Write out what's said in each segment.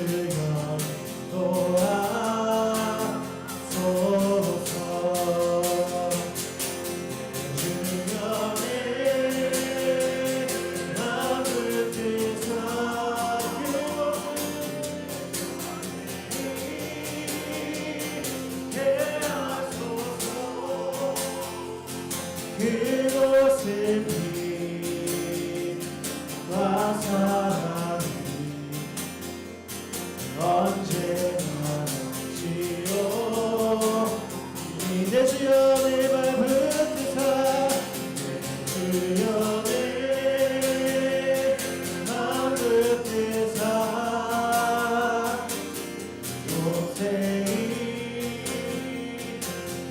주여 도와소서. 그곳은 빛과 사랑이 언제나 넘치오. 내 주여 내 발 붙드사 내 주여 내 맘 붙드사 요새이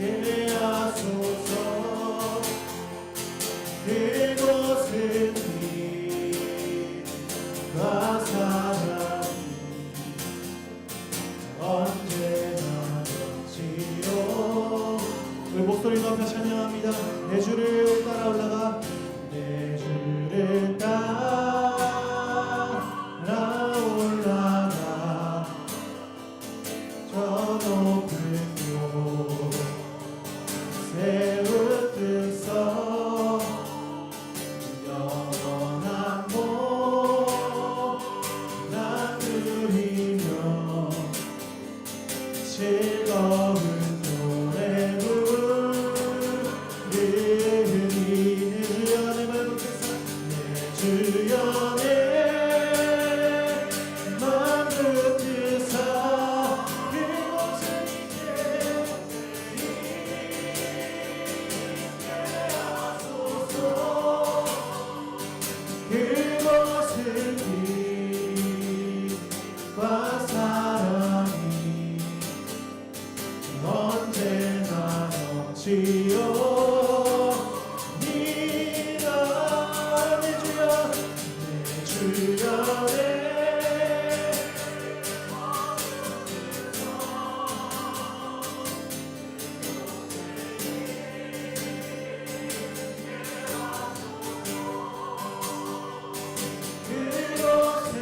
예배하소서. 그곳은 빛과 사랑이 언제나 넘치오. 우리 목소리 높여 찬양합니다. 내 주를 따라 올라가. 내 주를 따라 올라가 저 높은 곳 세운 뜻서 영원한 복난 누리며 즐거운 노래 부르니 내 주여 내 말 붙여서 내 주여 내 맘 붙여서 그곳은 이제 있게 하소서. 그곳은 빛과 사랑이 언제나 넘치오. 네가 내 주여 내 그곳은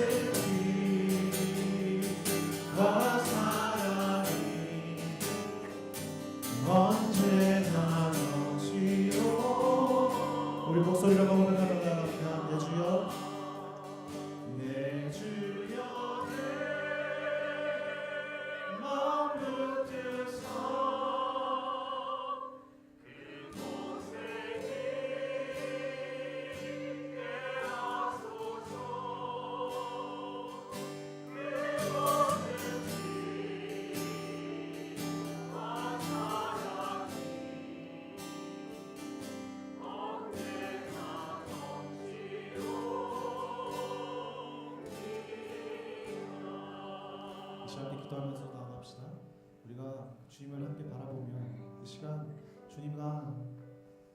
빛과 사랑이 언제나 넘치오. 우리 목소리로 고백하며 나갑니다. 내 주여 내 주여 내 맘 붙여서 그곳에 있게 하소서. 그곳은 빛과 사랑이 언제나 넘치오. 이 시간 기도하면서 나아갑시다. 우리가 주님을 함께 바라보며 이 시간 주님과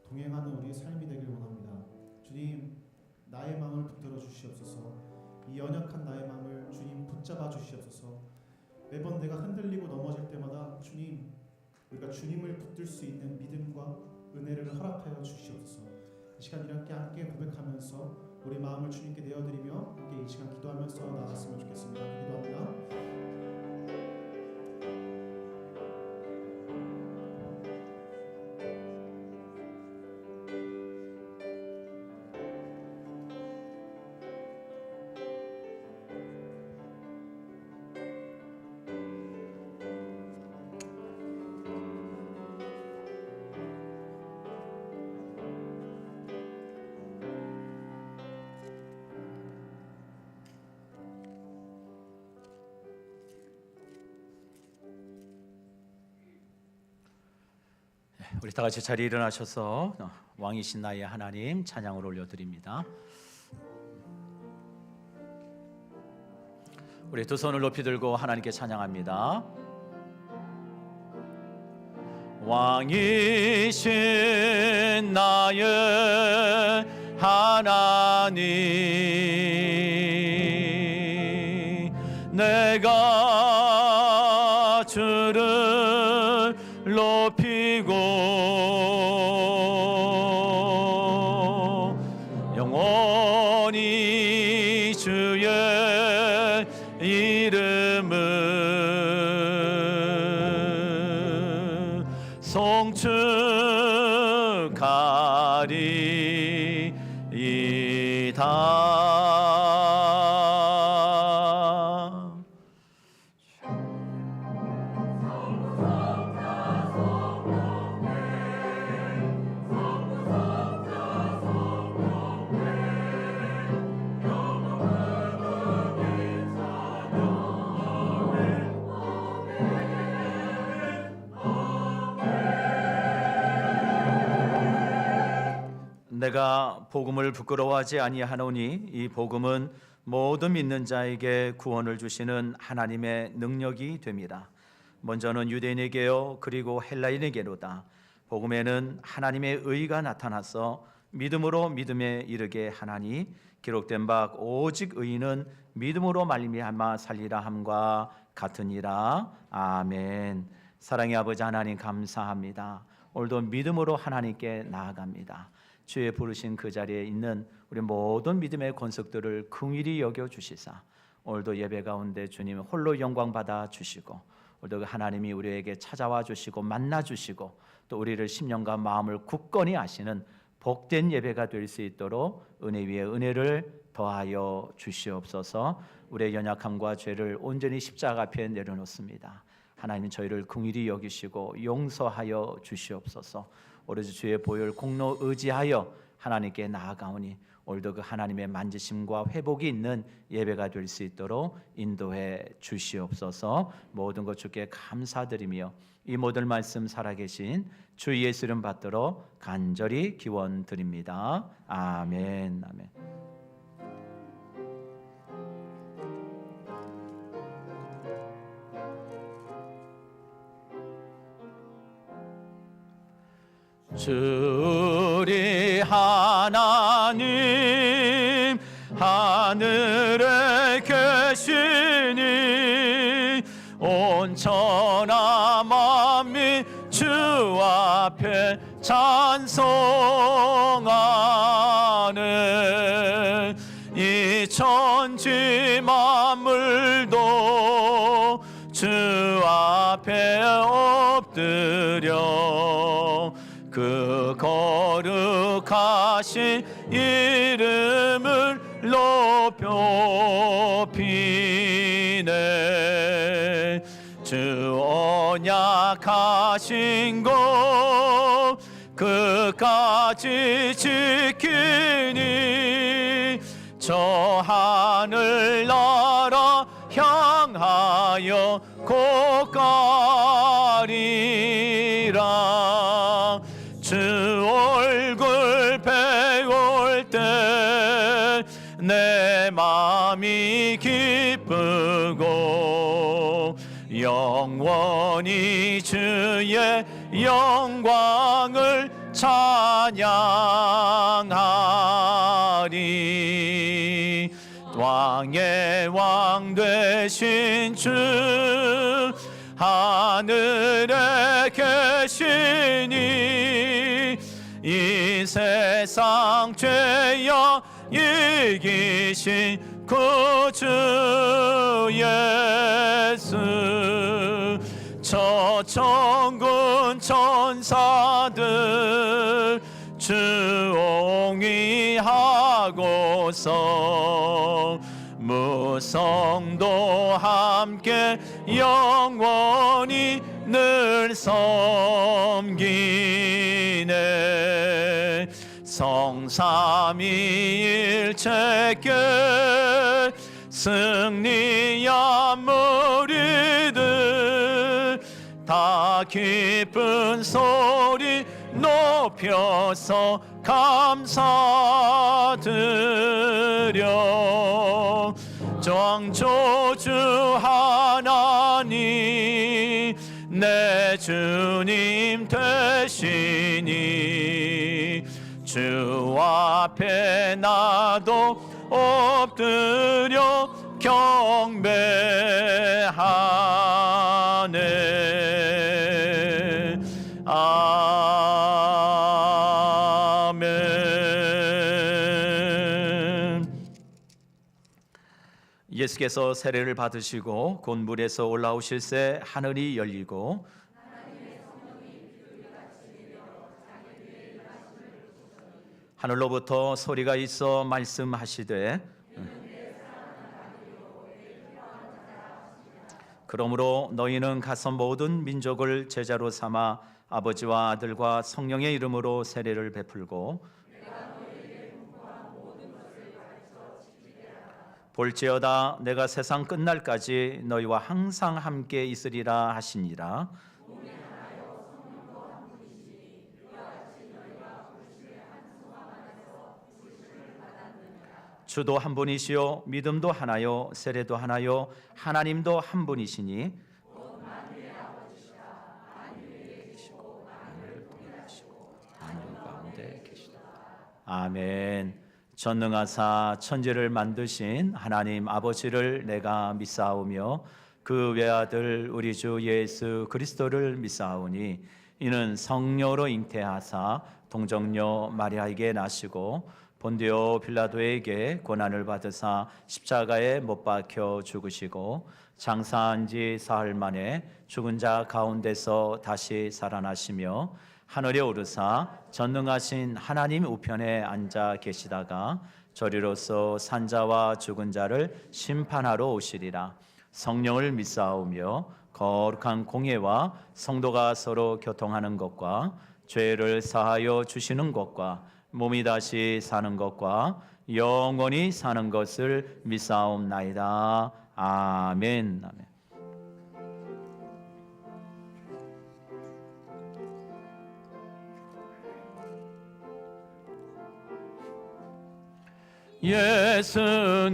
동행하는 우리의 삶이 되길 원합니다. 주님, 나의 마음을 붙들어 주시옵소서. 이 연약한 나의 마음을 주님 붙잡아 주시옵소서. 매번 내가 흔들리고 넘어질 때마다 주님, 우리가 주님을 붙들 수 있는 믿음과 은혜를 허락하여 주시옵소서. 이 시간 이렇게 함께 고백하면서 우리 마음을 주님께 내어드리며 함께 이 시간 기도하면서 나갔으면 좋겠습니다. 기도합니다. 우리 다 같이 자리에 일어나셔서 왕이신 나의 하나님 찬양을 올려드립니다. 우리 두 손을 높이 들고 하나님께 찬양합니다. 왕이신 나의 하나님, 내가 주를 높이고 영원히 주의 이름 이름을 송축하리이다. 내가 복음을 부끄러워하지 아니하노니 이 복음은 모든 믿는 자에게 구원을 주시는 하나님의 능력이 됩니다. 먼저는 유대인에게요 그리고 헬라인에게로다. 복음에는 하나님의 의가 나타나서 믿음으로 믿음에 이르게 하나니 기록된 바 오직 의인은 믿음으로 말미암아 살리라 함과 같으니라. 아멘. 사랑의 아버지 하나님 감사합니다. 오늘도 믿음으로 하나님께 나아갑니다. 주의 부르신 그 자리에 있는 우리 모든 믿음의 권속들을 긍휼히 여겨 주시사 오늘도 예배 가운데 주님 홀로 영광 받아 주시고 오늘도 하나님이 우리에게 찾아와 주시고 만나 주시고 또 우리를 심령과 마음을 굳건히 하시는 복된 예배가 될 수 있도록 은혜 위에 은혜를 더하여 주시옵소서. 우리의 연약함과 죄를 온전히 십자가 앞에 내려놓습니다. 하나님 저희를 긍휼히 여기시고 용서하여 주시옵소서. 오로지 주의 보혈 공로 의지하여 하나님께 나아가오니 오늘도 그 하나님의 만지심과 회복이 있는 예배가 될 수 있도록 인도해 주시옵소서. 모든 것 주께 감사드리며 이 모든 말씀 살아계신 주 예수 이름 받도록 간절히 기원드립니다. 아멘. 아멘. 주리 하나님 하늘에 계시니 온천하 만민 주 앞에 찬송하는 이 천지 만물도 주 앞에 엎드려 그 거룩하신 이름을 높여비네. 주 언약하신 것 끝까지 지키니 저 하늘나라 향하여 곧 가리라. 주 얼굴 배울 때 내 마음이 기쁘고 영원히 주의 영광을 찬양하리. 왕의 왕 되신 주 하늘에 계시니 이 세상 죄여 이기신 구주 예수. 저 천군 천사들 주옹이하고서 무성도 함께 영원히 늘 섬기네. 성삼위일체께 승리한 무리들 다 기쁜 소리 높여서 감사드려. 창조주 하나님 내 주님 되시니 주 앞에 나도 엎드려 경배하네. 아멘. 예수께서 세례를 받으시고 곧 물에서 올라오실새 하늘이 열리고 하늘로부터 소리가 있어 말씀하시되 그러므로 너희는 가서 모든 민족을 제자로 삼아 아버지와 아들과 성령의 이름으로 세례를 베풀고 볼지어다 내가 세상 끝날까지 너희와 항상 함께 있으리라 하시니라. 주도 한 분이시요 믿음도 하나요 세례도 하나요 하나님도 한 분이시니 아멘. 전능하사 천지를 만드신 하나님 아버지를 내가 믿사오며 그 외아들 우리 주 예수 그리스도를 믿사오니 이는 성령으로 잉태하사 동정녀 마리아에게 나시고 본디오 빌라도에게 고난을 받으사 십자가에 못 박혀 죽으시고 장사한 지 사흘 만에 죽은 자 가운데서 다시 살아나시며 하늘에 오르사 전능하신 하나님 우편에 앉아 계시다가 저리로서 산자와 죽은 자를 심판하러 오시리라. 성령을 믿사오며 거룩한 공예와 성도가 서로 교통하는 것과 죄를 사하여 주시는 것과 몸이 다시 사는 것과 영원히 사는 것을 믿사옵나이다. 아멘. 아멘. 예수님은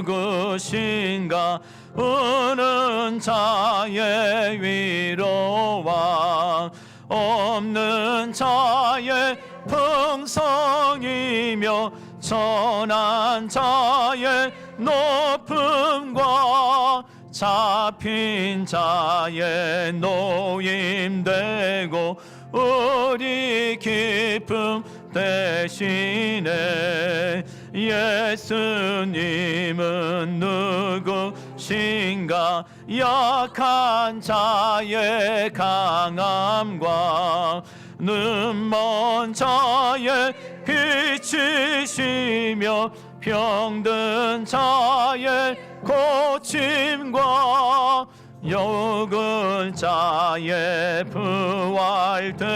누구신가? 우는 자의 위로와 없는 자의 풍성이며 천한 자의 높음과 잡힌 자의 노임되고 우리 기쁨 대신에 예수님은 누구신가? 약한 자의 강함과 눈먼 자의 빛이시며 병든 자의 고침과 욕을 자의 부활되고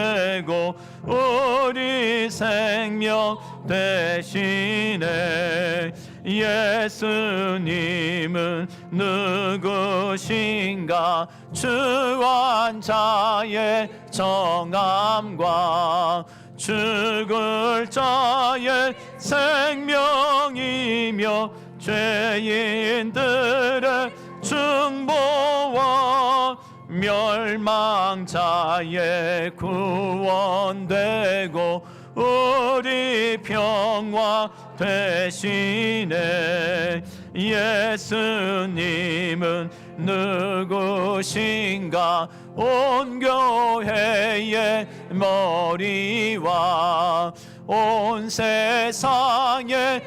우리 생명 대신에 예수님은 누구신가? 주한 자의 정함과 죽을 자의 생명이며 죄인들의 중보와 멸망자의 구원되고 우리 평화 대신에 예수님은 누구신가? 온 교회의 머리와 온 세상의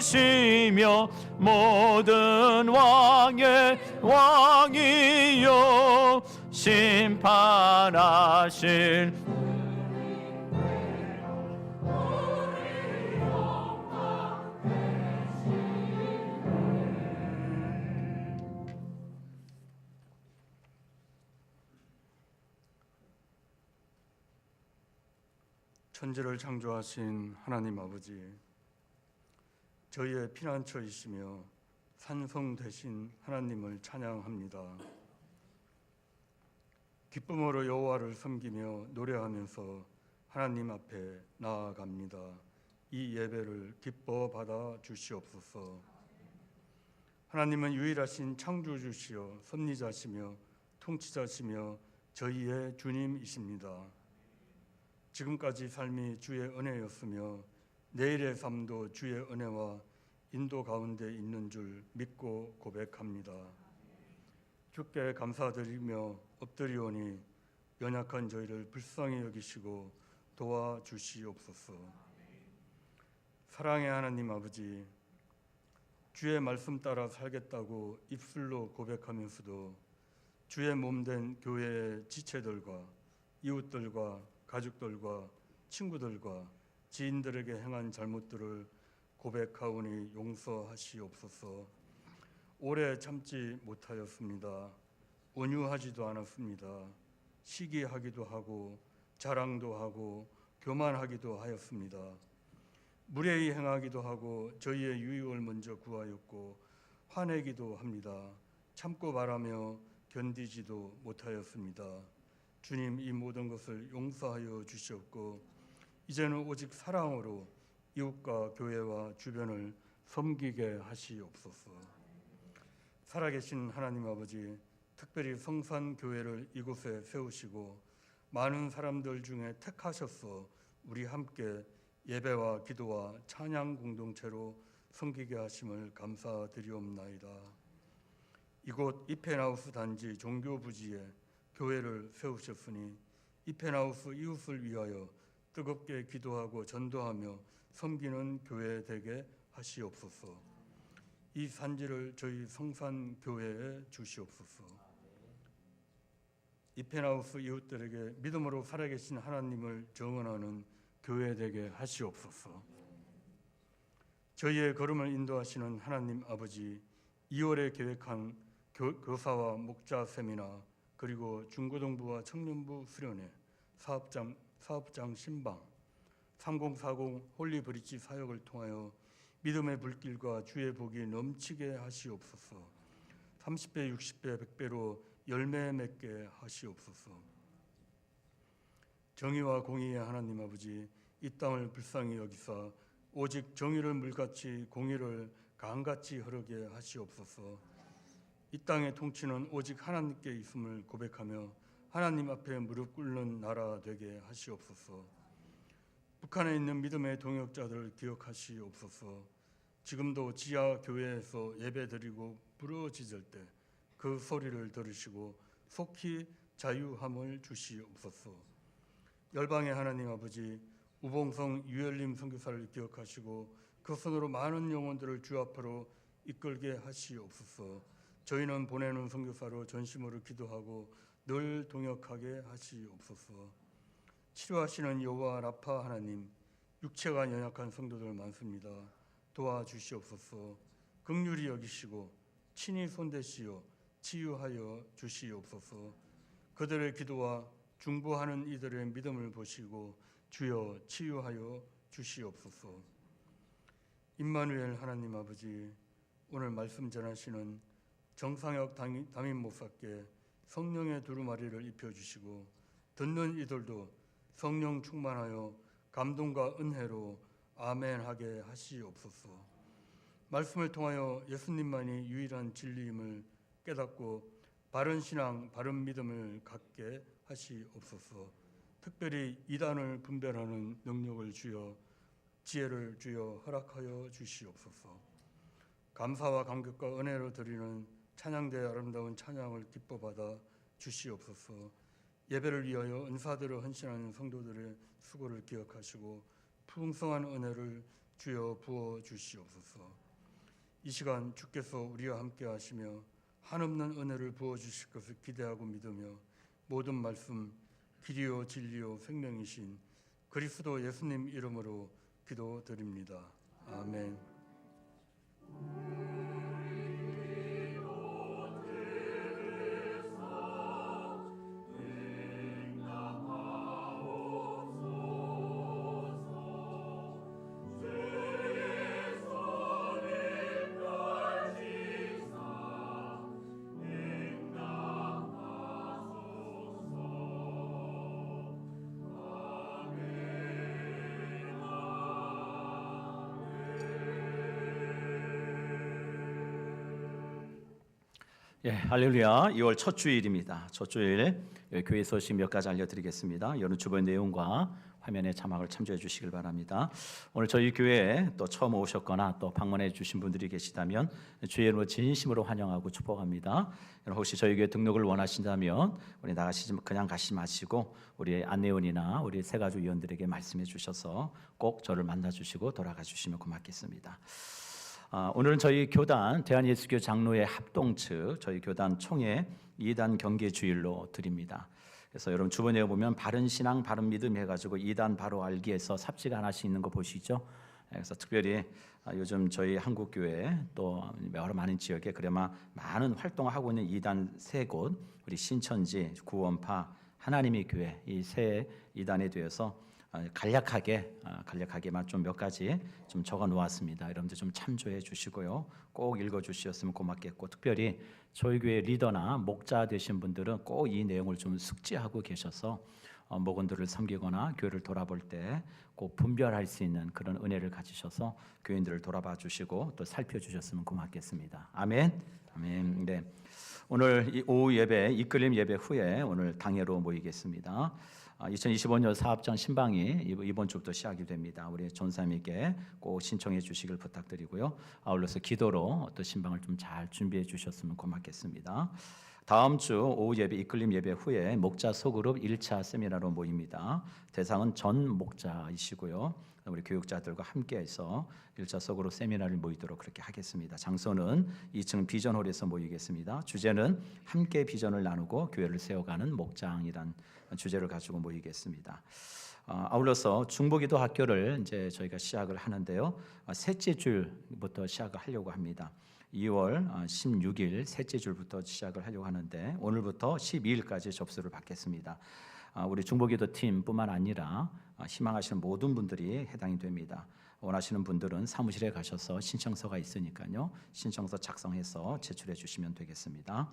구주시며 모든 왕의 왕이요 심판하실 천지를 창조하신 하나님 아버지, 저희의 피난처이시며 산성 되신 하나님을 찬양합니다. 기쁨으로 여호와를 섬기며 노래하면서 하나님 앞에 나아갑니다. 이 예배를 기뻐 받아 주시옵소서. 하나님은 유일하신 창조주시여 섭리자시며 통치자시며 저희의 주님이십니다. 지금까지 삶이 주의 은혜였으며 내일의 삶도 주의 은혜와 인도 가운데 있는 줄 믿고 고백합니다. 주께 감사드리며 엎드리오니 연약한 저희를 불쌍히 여기시고 도와주시옵소서. 사랑의 하나님 아버지, 주의 말씀 따라 살겠다고 입술로 고백하면서도 주의 몸된 교회의 지체들과 이웃들과 가족들과 친구들과 지인들에게 행한 잘못들을 고백하오니 용서하시옵소서. 오래 참지 못하였습니다. 온유하지도 않았습니다. 시기하기도 하고 자랑도 하고 교만하기도 하였습니다. 무례히 행하기도 하고 저희의 유익을 먼저 구하였고 화내기도 합니다. 참고 바라며 견디지도 못하였습니다. 주님, 이 모든 것을 용서하여 주시옵고 이제는 오직 사랑으로 이웃과 교회와 주변을 섬기게 하시옵소서. 살아계신 하나님 아버지, 특별히 성산교회를 이곳에 세우시고 많은 사람들 중에 택하셔서 우리 함께 예배와 기도와 찬양 공동체로 섬기게 하심을 감사드리옵나이다. 이곳 이펜하우스 단지 종교부지에 교회를 세우셨으니 이펜하우스 이웃을 위하여 뜨겁게 기도하고 전도하며 섬기는 교회 되게 하시옵소서. 이 산지를 저희 성산교회에 주시옵소서. 이펜하우스 이웃들에게 믿음으로 살아계신 하나님을 정언하는 교회 되게 하시옵소서. 저희의 걸음을 인도하시는 하나님 아버지, 2월에 계획한 교사와 목자 세미나 그리고 중고등부와 청년부 수련회, 사업장 신방, 3040 홀리브리지 사역을 통하여 믿음의 불길과 주의 복이 넘치게 하시옵소서. 30배, 60배, 100배로 열매 맺게 하시옵소서. 정의와 공의의 하나님 아버지, 이 땅을 불쌍히 여기사 오직 정의를 물같이 공의를 강같이 흐르게 하시옵소서. 이 땅의 통치는 오직 하나님께 있음을 고백하며 하나님 앞에 무릎 꿇는 나라 되게 하시옵소서. 북한에 있는 믿음의 동역자들을 기억하시옵소서. 지금도 지하 교회에서 예배드리고 부르짖을 때 그 소리를 들으시고 속히 자유함을 주시옵소서. 열방의 하나님 아버지, 우봉성 유엘림 선교사를 기억하시고 그 손으로 많은 영혼들을 주 앞으로 이끌게 하시옵소서. 저희는 보내는 선교사로 전심으로 기도하고 늘 동역하게 하시옵소서. 치료하시는 여호와 라파 하나님, 육체가 연약한 성도들 많습니다. 도와주시옵소서. 긍휼히 여기시고 친히 손대시어 치유하여 주시옵소서. 그들의 기도와 중보하는 이들의 믿음을 보시고 주여 치유하여 주시옵소서. 임마누엘 하나님 아버지, 오늘 말씀 전하시는 정상혁 담임 목사께 성령의 두루마리를 입혀주시고 듣는 이들도 성령 충만하여 감동과 은혜로 아멘하게 하시옵소서. 말씀을 통하여 예수님만이 유일한 진리임을 깨닫고 바른 신앙, 바른 믿음을 갖게 하시옵소서. 특별히 이단을 분별하는 능력을 주여, 지혜를 주여 허락하여 주시옵소서. 감사와 감격과 은혜로 드리는 찬양대의 아름다운 찬양을 기뻐 받아 주시옵소서. 예배를 위하여 은사들을 헌신하는 성도들의 수고를 기억하시고 풍성한 은혜를 주여 부어 주시옵소서. 이 시간 주께서 우리와 함께 하시며 한없는 은혜를 부어 주실 것을 기대하고 믿으며 모든 말씀 길이요 진리요 생명이신 그리스도 예수님 이름으로 기도드립니다. 아멘. 예, 할렐루야. 2월 첫 주일입니다. 첫 주일 교회 소식 몇 가지 알려드리겠습니다. 여러분 주변 내용과 화면에 자막을 참조해 주시길 바랍니다. 오늘 저희 교회에 또 처음 오셨거나 또 방문해 주신 분들이 계시다면 주의 이름으로 진심으로 환영하고 축복합니다. 여러분 혹시 저희 교회 등록을 원하신다면 우리 그냥 가시지 마시고 우리 안내원이나 우리 세가족 위원들에게 말씀해 주셔서 꼭 저를 만나 주시고 돌아가 주시면 고맙겠습니다. 오늘은 저희 교단 대한예수교 장로회 합동 측 저희 교단 총회 2단 경계 주일로 드립니다. 그래서 여러분 주변에 보면 바른 신앙 바른 믿음 해가지고 2단 바로 알기에서 삽지가 하나씩 있는 거 보시죠. 그래서 특별히 요즘 저희 한국 교회 또 여러 많은 지역에 그래마 많은 활동을 하고 있는 2단 세 곳, 우리 신천지, 구원파, 하나님의 교회 이 세 2단에 대해서 간략하게만 좀 몇 가지 좀 적어 놓았습니다. 여러분들 좀 참조해 주시고요. 꼭 읽어 주셨으면 고맙겠고, 특별히 저희 교회 리더나 목자 되신 분들은 꼭 이 내용을 좀 숙지하고 계셔서 목원들을 섬기거나 교회를 돌아볼 때 꼭 분별할 수 있는 그런 은혜를 가지셔서 교인들을 돌아봐 주시고 또 살펴주셨으면 고맙겠습니다. 아멘. 아멘. 네. 오늘 이 오후 예배 이끌림 예배 후에 오늘 당회로 모이겠습니다. 2025년 사업장 신방이 이번 주부터 시작이 됩니다. 우리 전사님께 꼭 신청해 주시길 부탁드리고요. 아울러서 기도로 또 신방을 좀 잘 준비해 주셨으면 고맙겠습니다. 다음 주 오후 예배 이끌림 예배 후에 목자 소그룹 1차 세미나로 모입니다. 대상은 전 목자이시고요. 우리 교육자들과 함께해서 1차 소그룹 세미나를 모이도록 그렇게 하겠습니다. 장소는 2층 비전홀에서 모이겠습니다. 주제는 함께 비전을 나누고 교회를 세워가는 목장이란 주제를 가지고 모이겠습니다. 아울러서 중보기도 학교를 이제 저희가 시작을 하는데요. 셋째 줄부터 시작을 하려고 합니다. 2월 16일 셋째 줄부터 시작을 하려고 하는데 오늘부터 12일까지 접수를 받겠습니다. 우리 중보기도 팀뿐만 아니라 희망하시는 모든 분들이 해당이 됩니다. 원하시는 분들은 사무실에 가셔서 신청서가 있으니까요. 신청서 작성해서 제출해 주시면 되겠습니다.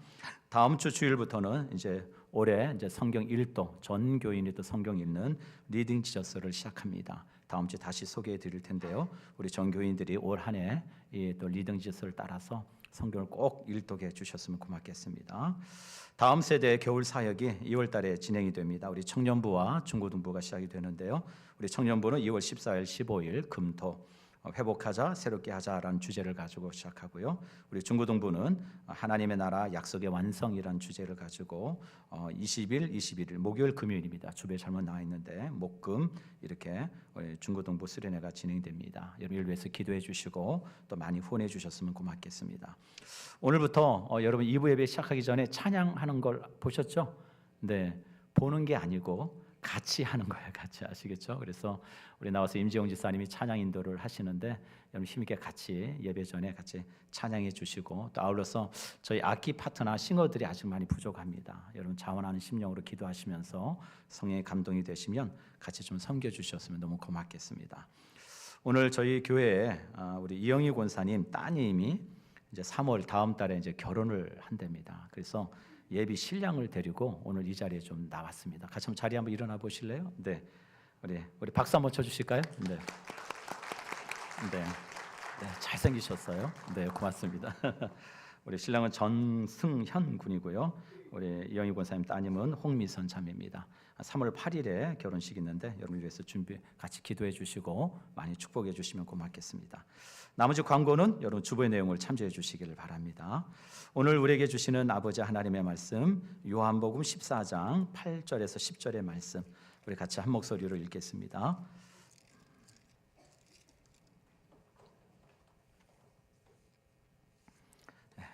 다음 주 주일부터는 이제 올해 이제 성경 1도 전 교인이 또 성경 읽는 리딩 지저스를 시작합니다. 다음 주에 다시 소개해 드릴 텐데요. 우리 전 교인들이 올 한 해 또 리딩 지저스를 따라서 성경을 꼭 일독해 주셨으면 고맙겠습니다. 다음 세대의 겨울 사역이 2월 달에 진행이 됩니다. 우리 청년부와 중고등부가 시작이 되는데요. 우리 청년부는 2월 14일, 15일 금토 회복하자, 새롭게 하자라는 주제를 가지고 시작하고요. 우리 중고등부는 하나님의 나라 약속의 완성이라는 주제를 가지고 20일, 21일 목요일, 금요일입니다. 주변에 잘못 나와 있는데 목금 이렇게 중고등부 수련회가 진행됩니다. 여러분을 위해서 기도해 주시고 또 많이 후원해 주셨으면 고맙겠습니다. 오늘부터 여러분 2부 예배 시작하기 전에 찬양하는 걸 보셨죠? 네, 보는 게 아니고 같이 하는 거예요. 같이 아시겠죠? 그래서 우리 나와서 임지영 지사님이 찬양 인도를 하시는데 여러분 힘있게 같이 예배 전에 같이 찬양해 주시고 또 아울러서 저희 악기 파트나 싱어들이 아직 많이 부족합니다. 여러분 자원하는 심령으로 기도하시면서 성령의 감동이 되시면 같이 좀 섬겨 주셨으면 너무 고맙겠습니다. 오늘 저희 교회에 우리 이영희 권사님 따님이 이제 3월 다음 달에 이제 결혼을 한답니다. 그래서 예비 신랑을 데리고 오늘 이 자리에 좀 나왔습니다. 같이 한번 자리 한번 일어나 보실래요? 네, 우리 박수 한번 쳐주실까요? 네, 잘생기셨어요. 네, 고맙습니다. 우리 신랑은 전승현 군이고요. 우리 이영희 권사님 따님은 홍미선 자매입니다. 3월 8일에 결혼식 있는데 여러분을 위해서 준비 같이 기도해 주시고 많이 축복해 주시면 고맙겠습니다. 나머지 광고는 여러분 주보의 내용을 참조해 주시기를 바랍니다. 오늘 우리에게 주시는 아버지 하나님의 말씀 요한복음 14장 8절에서 10절의 말씀 우리 같이 한 목소리로 읽겠습니다.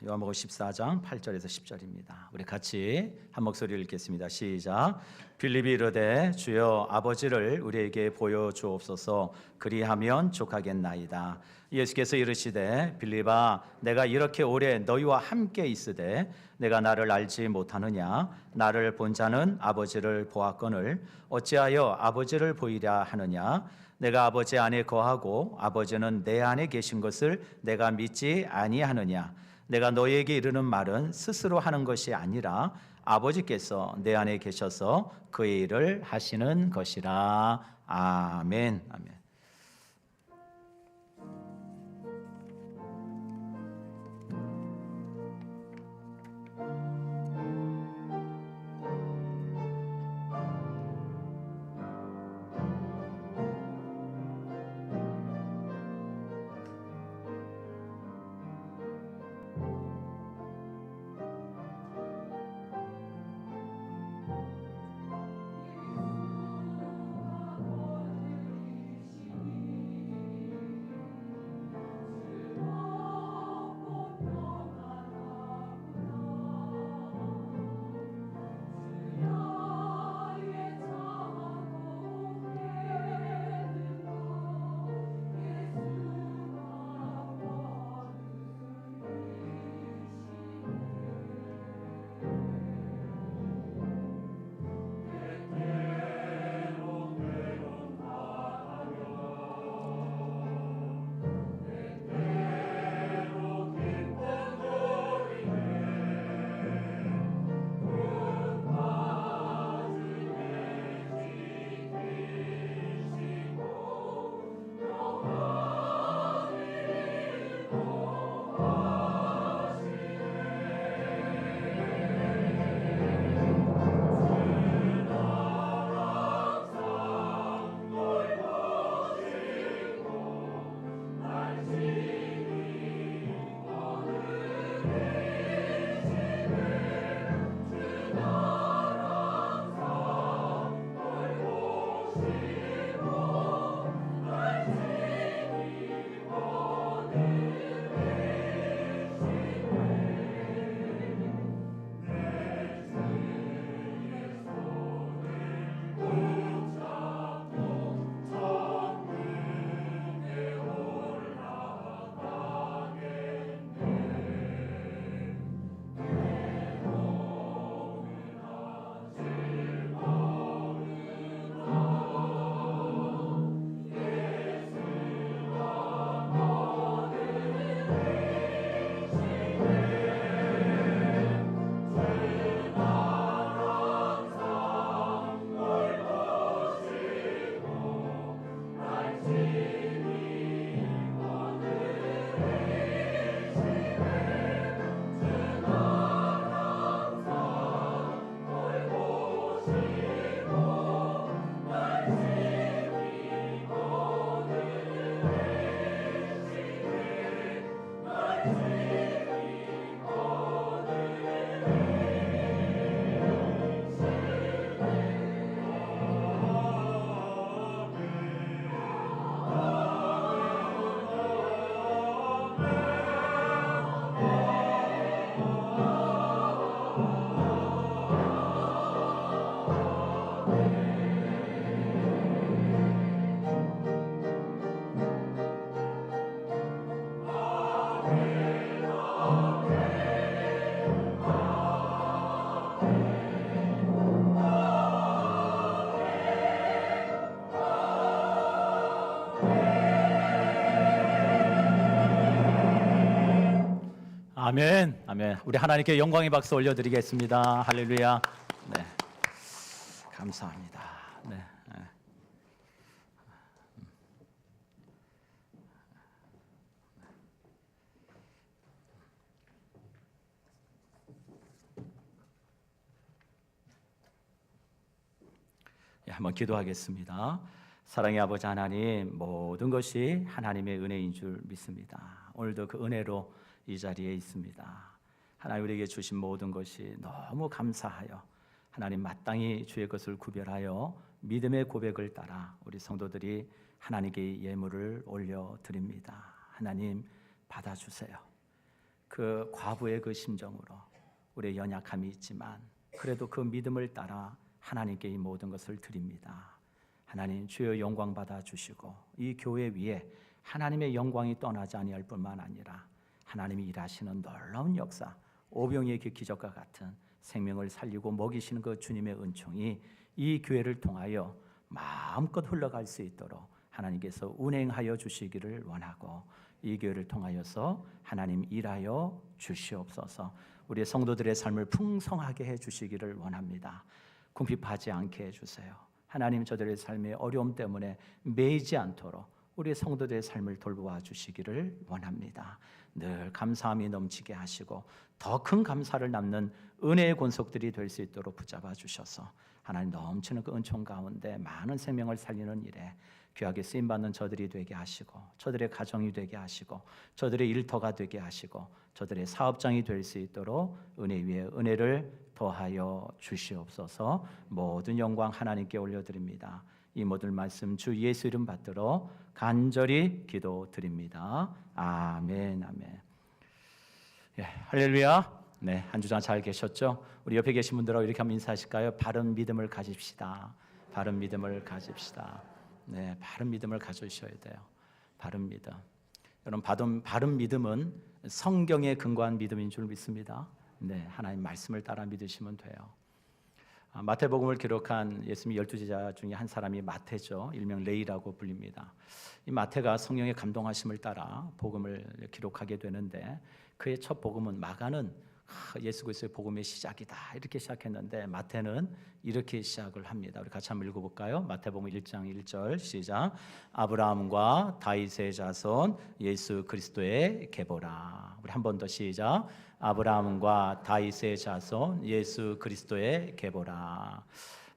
요한복음 14장 8절에서 10절입니다. 우리 같이 한 목소리로 읽겠습니다. 시작. 빌립이 이르되 주여 아버지를 우리에게 보여주옵소서 그리하면 족하겠나이다. 예수께서 이르시되 빌립아 내가 이렇게 오래 너희와 함께 있으되 내가 나를 알지 못하느냐 나를 본 자는 아버지를 보았거늘 어찌하여 아버지를 보이랴 하느냐 내가 아버지 안에 거하고 아버지는 내 안에 계신 것을 내가 믿지 아니하느냐 내가 너희에게 이르는 말은 스스로 하는 것이 아니라 아버지께서 내 안에 계셔서 그의 일을 하시는 것이라. 아멘. 아멘. 아멘, 아멘. 우리 하나님께 영광의 박수 올려드리겠습니다. 할렐루야. 네, 감사합니다. 네. 한번 기도하겠습니다. 사랑의 아버지 하나님, 모든 것이 하나님의 은혜인 줄 믿습니다. 오늘도 그 은혜로 이 자리에 있습니다. 하나님 우리에게 주신 모든 것이 너무 감사하여 하나님 마땅히 주의 것을 구별하여 믿음의 고백을 따라 우리 성도들이 하나님께 예물을 올려드립니다. 하나님 받아주세요. 그 과부의 그 심정으로 우리의 연약함이 있지만 그래도 그 믿음을 따라 하나님께 이 모든 것을 드립니다. 하나님 주여 영광 받아주시고 이 교회 위에 하나님의 영광이 떠나지 아니할 뿐만 아니라 하나님이 일하시는 놀라운 역사, 오병이의 그 기적과 같은 생명을 살리고 먹이시는 그 주님의 은총이 이 교회를 통하여 마음껏 흘러갈 수 있도록 하나님께서 운행하여 주시기를 원하고 이 교회를 통하여서 하나님 일하여 주시옵소서. 우리 성도들의 삶을 풍성하게 해주시기를 원합니다. 궁핍하지 않게 해주세요. 하나님 저들의 삶의 어려움 때문에 매이지 않도록 우리 성도들의 삶을 돌보아 주시기를 원합니다. 늘 감사함이 넘치게 하시고 더 큰 감사를 남는 은혜의 권속들이 될 수 있도록 붙잡아 주셔서 하나님 넘치는 그 은총 가운데 많은 생명을 살리는 일에 귀하게 쓰임받는 저들이 되게 하시고 저들의 가정이 되게 하시고 저들의 일터가 되게 하시고 저들의 사업장이 될 수 있도록 은혜 위에 은혜를 더하여 주시옵소서. 모든 영광 하나님께 올려드립니다. 이 모든 말씀 주 예수 이름 받들어 간절히 기도드립니다. 아멘, 아멘. 예, 할렐루야. 네, 한 주간 잘 계셨죠? 우리 옆에 계신 분들하고 이렇게 한번 인사하실까요? 바른 믿음을 가집시다. 바른 믿음을 가집시다. 네, 바른 믿음을 가지셔야 돼요. 바른 믿음. 여러분, 바른 믿음은 성경에 근거한 믿음인 줄 믿습니다. 네, 하나님 말씀을 따라 믿으시면 돼요. 마태복음을 기록한 예수님의 12제자 중에 한 사람이 마태죠. 일명 레이라고 불립니다. 이 마태가 성령의 감동하심을 따라 복음을 기록하게 되는데 그의 첫 복음은 마가는 예수 그리스도의 복음의 시작이다 이렇게 시작했는데 마태는 이렇게 시작을 합니다. 우리 같이 한번 읽어볼까요? 마태복음 1장 1절 시작. 아브라함과 다윗의 자손 예수 그리스도의 계보라. 우리 한 번 더 시작. 아브라함과 다윗의 자손 예수 그리스도의 계보라.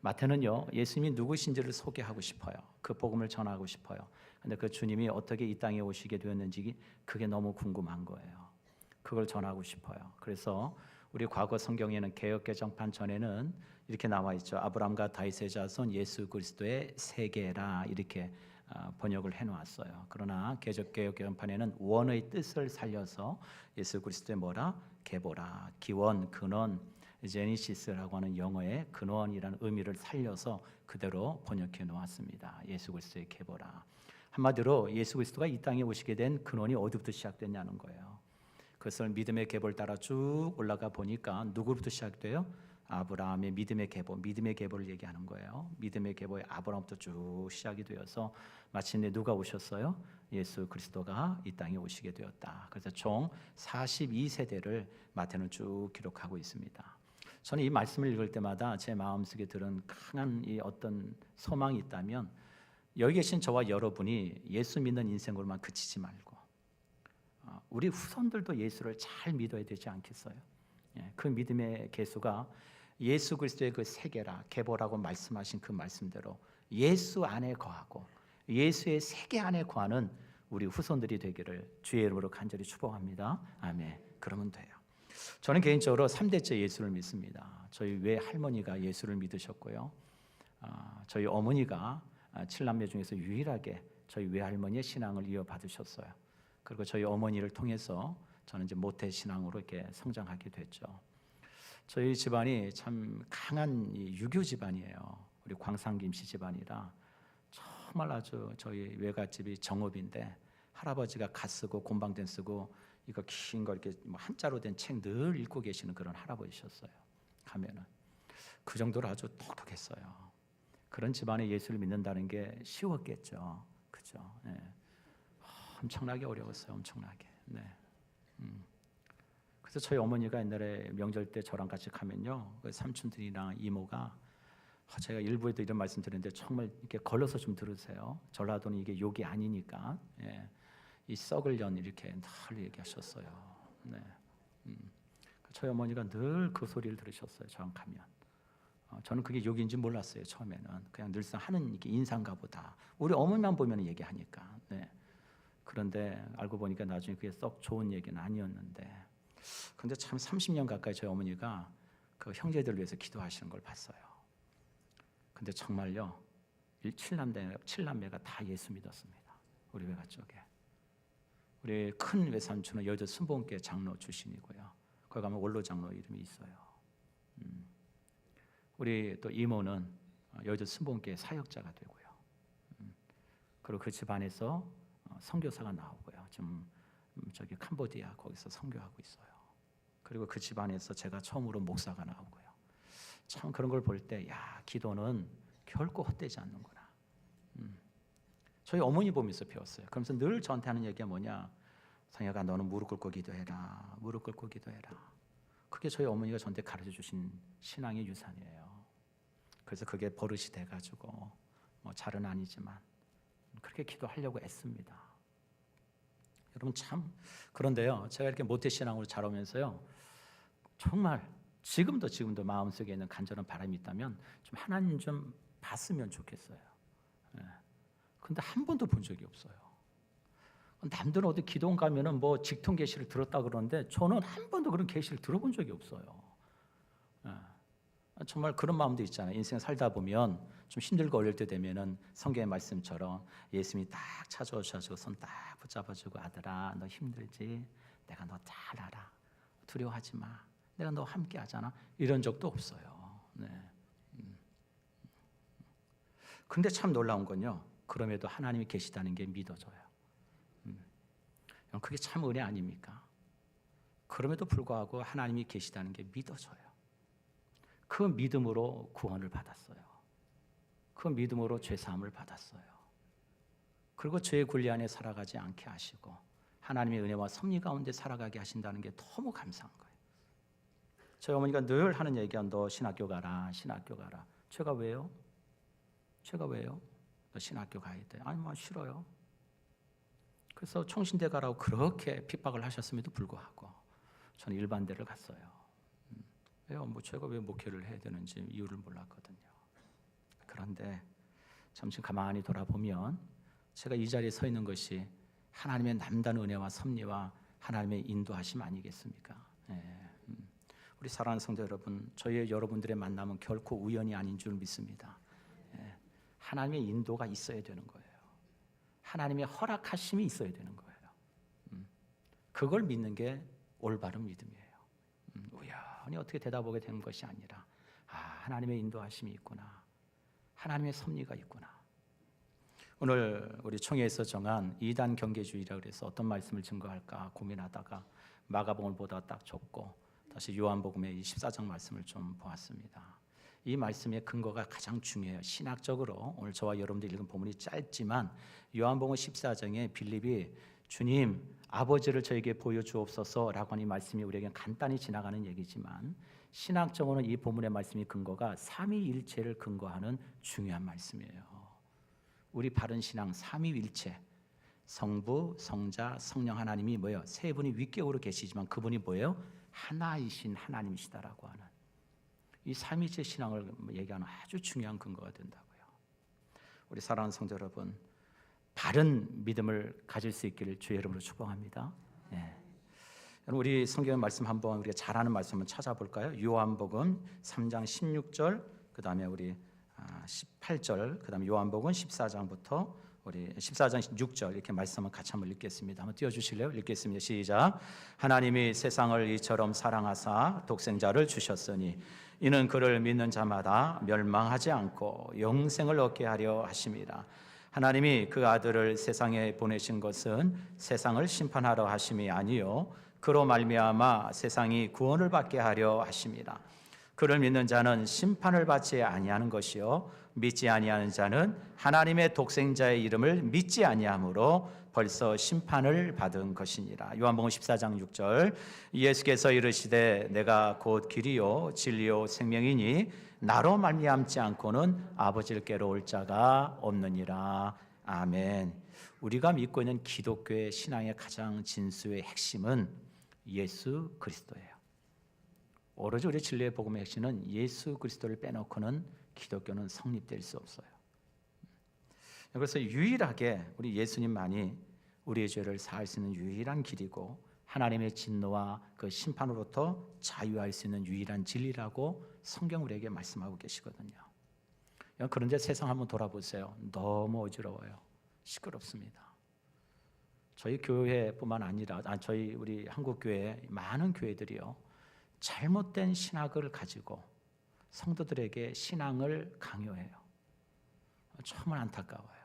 마태는요 예수님이 누구신지를 소개하고 싶어요. 그 복음을 전하고 싶어요. 근데 그 주님이 어떻게 이 땅에 오시게 되었는지 그게 너무 궁금한 거예요. 그걸 전하고 싶어요. 그래서 우리 과거 성경에는 개역 개정판 전에는 이렇게 나와 있죠. 아브라함과 다윗의 자손 예수 그리스도의 세계라 이렇게 번역을 해놓았어요. 그러나 개역 개정판에는 원의 뜻을 살려서 예수 그리스도의 뭐라 계보라 기원 근원 제니시스라고 하는 영어의 근원이라는 의미를 살려서 그대로 번역해 놓았습니다. 예수 그리스도의 계보라. 한마디로 예수 그리스도가 이 땅에 오시게 된 근원이 어디부터 시작됐냐는 거예요. 그것을 믿음의 계보를 따라 쭉 올라가 보니까 누구부터 시작돼요? 아브라함의 믿음의 계보, 믿음의 계보를 얘기하는 거예요. 믿음의 계보의 아브라함부터 쭉 시작이 되어서 마침내 누가 오셨어요? 예수 그리스도가 이 땅에 오시게 되었다. 그래서 총 42세대를 마태는 쭉 기록하고 있습니다. 저는 이 말씀을 읽을 때마다 제 마음속에 들은 강한 이 어떤 소망이 있다면 여기 계신 저와 여러분이 예수 믿는 인생으로만 그치지 말고 우리 후손들도 예수를 잘 믿어야 되지 않겠어요? 그 믿음의 계수가 예수 그리스도의 그 세계라 계보라고 말씀하신 그 말씀대로 예수 안에 거하고 예수의 세계 안에 거하는 우리 후손들이 되기를 주의 이름으로 간절히 축복합니다. 아멘. 그러면 돼요. 저는 개인적으로 3대째 예수를 믿습니다. 저희 외할머니가 예수를 믿으셨고요. 저희 어머니가 7남매 중에서 유일하게 저희 외할머니의 신앙을 이어받으셨어요. 그리고 저희 어머니를 통해서 저는 이제 모태 신앙으로 이렇게 성장하게 됐죠. 저희 집안이 참 강한 유교 집안이에요. 우리 광산김씨 집안이라 정말 아주 저희 외갓집이 정읍인데 할아버지가 갓 쓰고 곰방된 쓰고 이거 긴 거 이렇게 뭐 한자로 된 책 늘 읽고 계시는 그런 할아버지셨어요. 가면은 그 정도로 아주 똑똑했어요. 그런 집안에 예수를 믿는다는 게 쉬웠겠죠, 그죠? 네. 엄청나게 어려웠어요, 엄청나게. 네. 그래서 저희 어머니가 옛날에 명절 때 저랑 같이 가면요, 그 삼촌들이랑 이모가 제가 일부에도 이런 말씀 드렸는데 정말 이렇게 걸러서 좀 들으세요. 전라도는 이게 욕이 아니니까. 예. 이 썩을 년 이렇게 늘 얘기하셨어요. 네. 저희 어머니가 늘 그 소리를 들으셨어요. 저랑 가면. 저는 그게 욕인지 몰랐어요. 처음에는 그냥 늘상 하는 이게 인상가 보다. 우리 어머니만 보면 얘기하니까. 네. 그런데 알고 보니까 나중에 그게 썩 좋은 얘기는 아니었는데. 근데 참 30년 가까이 저희 어머니가 그 형제들 위해서 기도하시는 걸 봤어요. 근데 정말요, 7남매가 다 예수 믿었습니다. 우리 외가 쪽에. 우리 큰 외삼촌은 여의도 순복음교회 장로 출신이고요. 거기 가면 원로 장로 이름이 있어요. 우리 또 이모는 여의도 순복음교회 사역자가 되고요. 그리고 그 집안에서 선교사가 나오고요. 지금 저기 캄보디아 거기서 선교하고 있어요. 그리고 그 집안에서 제가 처음으로 목사가 나오고요. 참 그런 걸 볼 때, 야, 기도는 결코 헛되지 않는구나. 저희 어머니 보면서 배웠어요. 그러면서 늘 저한테 하는 얘기가 뭐냐? 상혁아, 너는 무릎 꿇고 기도해라. 무릎 꿇고 기도해라. 그게 저희 어머니가 저한테 가르쳐 주신 신앙의 유산이에요. 그래서 그게 버릇이 돼가지고 뭐 잘은 아니지만 그렇게 기도하려고 애씁니다. 여러분 참 그런데요. 제가 이렇게 모태신앙으로 자라면서요. 정말 지금도 마음속에 있는 간절한 바람이 있다면 좀 하나님 좀 봤으면 좋겠어요. 근데 한 번도 본 적이 없어요. 남들은 어디 기도원 가면은 뭐 직통 계시를 들었다 그러는데 저는 한 번도 그런 계시를 들어본 적이 없어요. 정말 그런 마음도 있잖아요. 인생 살다 보면 좀 힘들고 어려울 때 되면은 성경의 말씀처럼 예수님이 딱 찾아오셔서 손 딱 붙잡아주고 아들아 너 힘들지? 내가 너 잘 알아. 두려워하지 마. 내가 너 함께 하잖아. 이런 적도 없어요. 네. 근데 참 놀라운 건요. 그럼에도 하나님이 계시다는 게 믿어져요. 그게 참 은혜 아닙니까? 그럼에도 불구하고 하나님이 계시다는 게 믿어져요. 그 믿음으로 구원을 받았어요. 그 믿음으로 죄사함을 받았어요. 그리고 죄의 권리 안에 살아가지 않게 하시고 하나님의 은혜와 섭리 가운데 살아가게 하신다는 게 너무 감사한 거예요. 저희 어머니가 늘 하는 얘기가 너 신학교 가라, 신학교 가라. 제가 왜요? 너 신학교 가야 돼. 아니 뭐 싫어요. 그래서 총신대 가라고 그렇게 핍박을 하셨음에도 불구하고 저는 일반대를 갔어요. 왜요? 뭐 제가 왜 목회를 해야 되는지 이유를 몰랐거든요. 그런데 잠시 가만히 돌아보면 제가 이 자리에 서 있는 것이 하나님의 남다른 은혜와 섭리와 하나님의 인도하심 아니겠습니까? 우리 사랑하는 성도 여러분, 저희 여러분들의 만남은 결코 우연이 아닌 줄 믿습니다. 하나님의 인도가 있어야 되는 거예요. 하나님의 허락하심이 있어야 되는 거예요. 그걸 믿는 게 올바른 믿음이에요. 우연히 어떻게 대답하게 되는 것이 아니라 하나님의 인도하심이 있구나. 하나님의 섭리가 있구나. 오늘 우리 총회에서 정한 2단 경계주의라 그래서 어떤 말씀을 증거할까 고민하다가 마가복음을 보다가 딱 적고 다시 요한복음의 14장 말씀을 좀 보았습니다. 이 말씀의 근거가 가장 중요해요. 신학적으로 오늘 저와 여러분들 읽은 본문이 짧지만 요한복음 14장에 빌립이 주님 아버지를 저에게 보여주옵소서라고 하는 이 말씀이 우리에게 간단히 지나가는 얘기지만 신학적으로는 이 본문의 말씀이 근거가 삼위일체를 근거하는 중요한 말씀이에요. 우리 바른 신앙 삼위일체 성부, 성자, 성령 하나님이 뭐예요? 세 분이 윗격으로 계시지만 그분이 뭐예요? 하나이신 하나님이시다라고 하는 이 삼위일체 신앙을 얘기하는 아주 중요한 근거가 된다고요. 우리 사랑하는 성도 여러분, 바른 믿음을 가질 수 있기를 주의 이름으로 축복합니다. 우리 성경의 말씀 한번 우리가 잘 아는 말씀 한번 찾아볼까요? 요한복음 3장 16절, 그 다음에 우리 18절, 그 다음에 요한복음 14장부터 우리 14장 6절 이렇게 말씀을 같이 한번 읽겠습니다. 한번 띄워주실래요? 읽겠습니다. 시작. 하나님이 세상을 이처럼 사랑하사 독생자를 주셨으니 이는 그를 믿는 자마다 멸망하지 않고 영생을 얻게 하려 하심이라. 하나님이 그 아들을 세상에 보내신 것은 세상을 심판하러 하심이 아니요 그로 말미암아 세상이 구원을 받게 하려 하심이라. 그를 믿는 자는 심판을 받지 아니하는 것이요 믿지 아니하는 자는 하나님의 독생자의 이름을 믿지 아니하므로 벌써 심판을 받은 것이니라. 요한복음 14장 6절 예수께서 이르시되 내가 곧 길이요 진리요 생명이니 나로 말미암지 않고는 아버지께로 올 자가 없느니라. 아멘. 우리가 믿고 있는 기독교의 신앙의 가장 진수의 핵심은 예수 그리스도예요. 오로지 우리 진리의 복음의 핵심은 예수 그리스도를 빼놓고는 기독교는 성립될 수 없어요. 그래서 유일하게 우리 예수님만이 우리의 죄를 사할 수 있는 유일한 길이고 하나님의 진노와 그 심판으로부터 자유할 수 있는 유일한 진리라고 성경 우리에게 말씀하고 계시거든요. 그런데 세상 한번 돌아보세요. 너무 어지러워요. 시끄럽습니다. 저희 교회뿐만 아니라 저희 우리 한국 교회 많은 교회들이요 잘못된 신학을 가지고 성도들에게 신앙을 강요해요. 정말 안타까워요.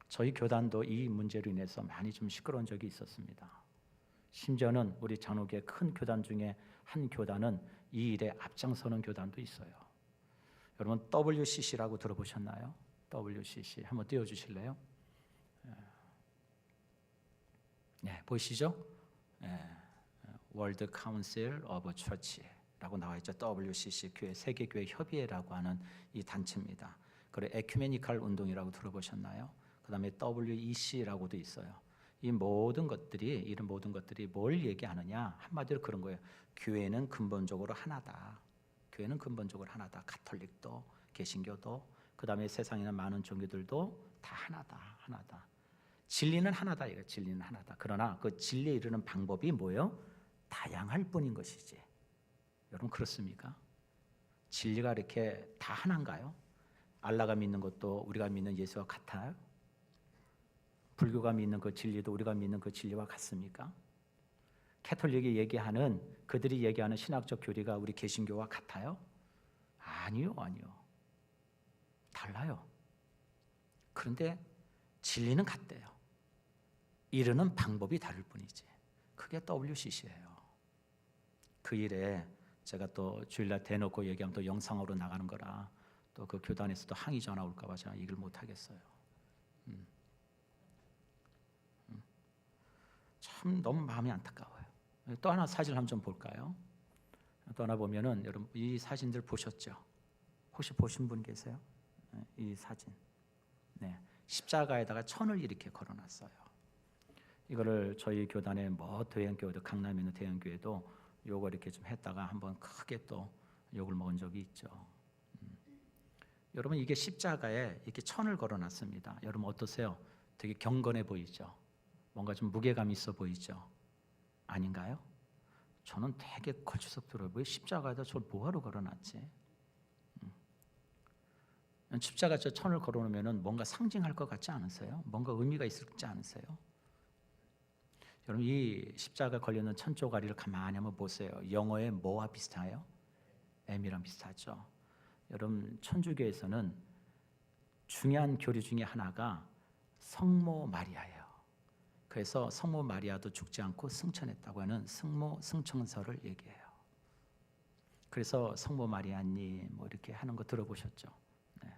저희 교단도 이 문제로 인해서 많이 좀 시끄러운 적이 있었습니다. 심지어는 우리 장로교회 큰 교단 중에 한 교단은 이 일에 앞장서는 교단도 있어요. 여러분 WCC라고 들어보셨나요? WCC 한번 띄워주실래요? 네, 보이시죠? World Council of Church라고 나와 있죠. WCC 교회 세계교회 협의회라고 하는 이 단체입니다. 그리고 에큐메니컬 운동이라고 들어보셨나요? 그다음에 WEC라고도 있어요. 이런 모든 것들이 뭘 얘기하느냐? 한마디로 그런 거예요. 교회는 근본적으로 하나다. 교회는 근본적으로 하나다. 가톨릭도, 개신교도, 그다음에 세상에 있는 많은 종교들도 다 하나다. 진리는 하나다. 이거 진리는 하나다. 그러나 그 진리에 이르는 방법이 뭐예요? 다양할 뿐인 것이지. 여러분 그렇습니까? 진리가 이렇게 다 하나인가요? 알라가 믿는 것도 우리가 믿는 예수와 같아요? 불교가 믿는 그 진리도 우리가 믿는 그 진리와 같습니까? 캐톨릭이 얘기하는 그들이 얘기하는 신학적 교리가 우리 개신교와 같아요? 아니요. 달라요. 그런데 진리는 같대요. 이르는 방법이 다를 뿐이지. 그게 WCC예요. 그 일에 제가 또 주일날 대놓고 얘기하면 또 영상으로 나가는 거라 또 그 교단에서도 항의 전화 올까 봐 제가 이걸 못 하겠어요. 참 너무 마음이 안타까워요. 또 하나 사진 한번 좀 볼까요? 또 하나 보면은 여러분 이 사진들 보셨죠? 혹시 보신 분 계세요? 이 사진. 네, 십자가에다가 천을 이렇게 걸어놨어요. 이거를 저희 교단의 뭐 대형교회도 강남에 있는 대형교회도 요거 이렇게 좀 했다가 한번 크게 또 욕을 먹은 적이 있죠. 여러분 이게 십자가에 이렇게 천을 걸어놨습니다. 여러분 어떠세요? 되게 경건해 보이죠? 뭔가 좀 무게감 있어 보이죠? 아닌가요? 저는 되게 걸추석들어요. 왜 십자가에다 저걸 뭐하러 걸어놨지? 십자가 저 천을 걸어놓으면 뭔가 상징할 것 같지 않으세요? 뭔가 의미가 있을지 않으세요? 여러분 이 십자가 걸려있는 천 조가리를 가만히 한번 보세요. 영어의 뭐와 비슷해요? M이랑 비슷하죠. 여러분 천주교에서는 중요한 교리 중에 하나가 성모 마리아예요. 그래서 성모 마리아도 죽지 않고 승천했다고 하는 승천설을 얘기해요. 그래서 성모 마리아님 뭐 이렇게 하는 거 들어보셨죠? 네.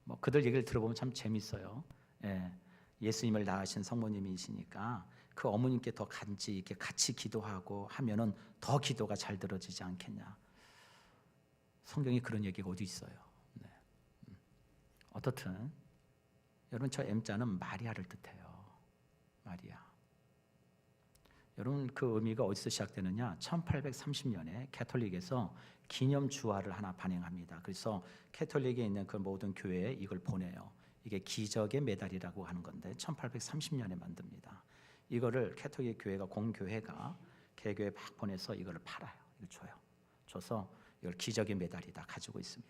뭐 그들 얘기를 들어보면 참 재밌어요. 예. 예수님을 낳으신 성모님이시니까 그 어머님께 더 이렇게 같이 기도하고 하면은 더 기도가 잘 들어지지 않겠냐. 성경에 그런 얘기가 어디 있어요? 네. 어떻든 여러분 저 M자는 마리아를 뜻해요. 마리아. 여러분 그 의미가 어디서 시작되느냐? 1830년에 캐톨릭에서 기념 주화를 하나 발행합니다. 그래서 캐톨릭에 있는 그 모든 교회에 이걸 보내요. 이게 기적의 메달이라고 하는 건데 1830년에 만듭니다. 이거를 캐톨릭 교회가 공교회가 개교에 막 보내서 이거를 팔아요. 이걸 줘요. 줘서 이걸 기적의 메달이다 가지고 있으면.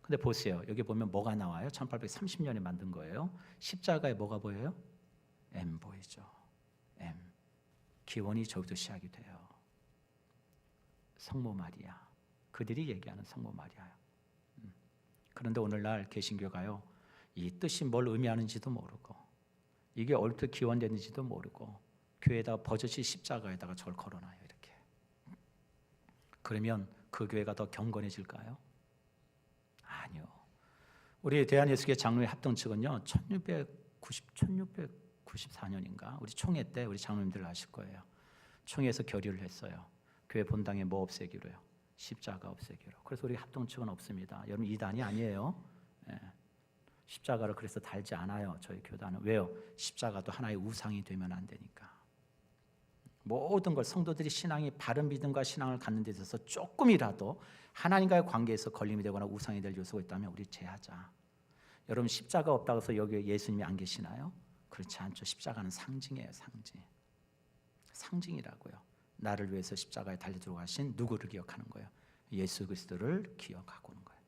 근데 보세요. 여기 보면 뭐가 나와요? 1830년에 만든 거예요. 십자가에 뭐가 보여요? M 보이죠. M. 기원이 저기서 시작이 돼요. 성모 마리아. 그들이 얘기하는 성모 마리아요. 그런데 오늘날 개신교가요. 이 뜻이 뭘 의미하는지도 모르고 이게 어떻게 기원되는지도 모르고 교회에다 버젓이 십자가에다가 저걸 걸어놔요. 이렇게. 그러면 그 교회가 더 경건해질까요? 아니요. 우리 대한예수교 장로회 합동 측은요 1690 94년인가 우리 총회 때 우리 장로님들 아실 거예요. 총회에서 결의를 했어요. 교회 본당에 뭐 없애기로요? 십자가 없애기로. 그래서 우리 합동측은 없습니다. 여러분 이단이 아니에요. 예. 십자가를 그래서 달지 않아요. 저희 교단은. 왜요? 십자가도 하나의 우상이 되면 안 되니까. 모든 걸 성도들이 신앙이 바른 믿음과 신앙을 갖는 데 있어서 조금이라도 하나님과의 관계에서 걸림이 되거나 우상이 될 요소가 있다면 우리 제하자. 여러분 십자가 없다고 해서 여기 예수님이 안 계시나요? 그렇지 않죠. 십자가는 상징이에요. 상징이라고요. 나를 위해서 십자가에 달려 들어가신 누구를 기억하는 거예요? 예수 그리스도를 기억하고 오는 거예요.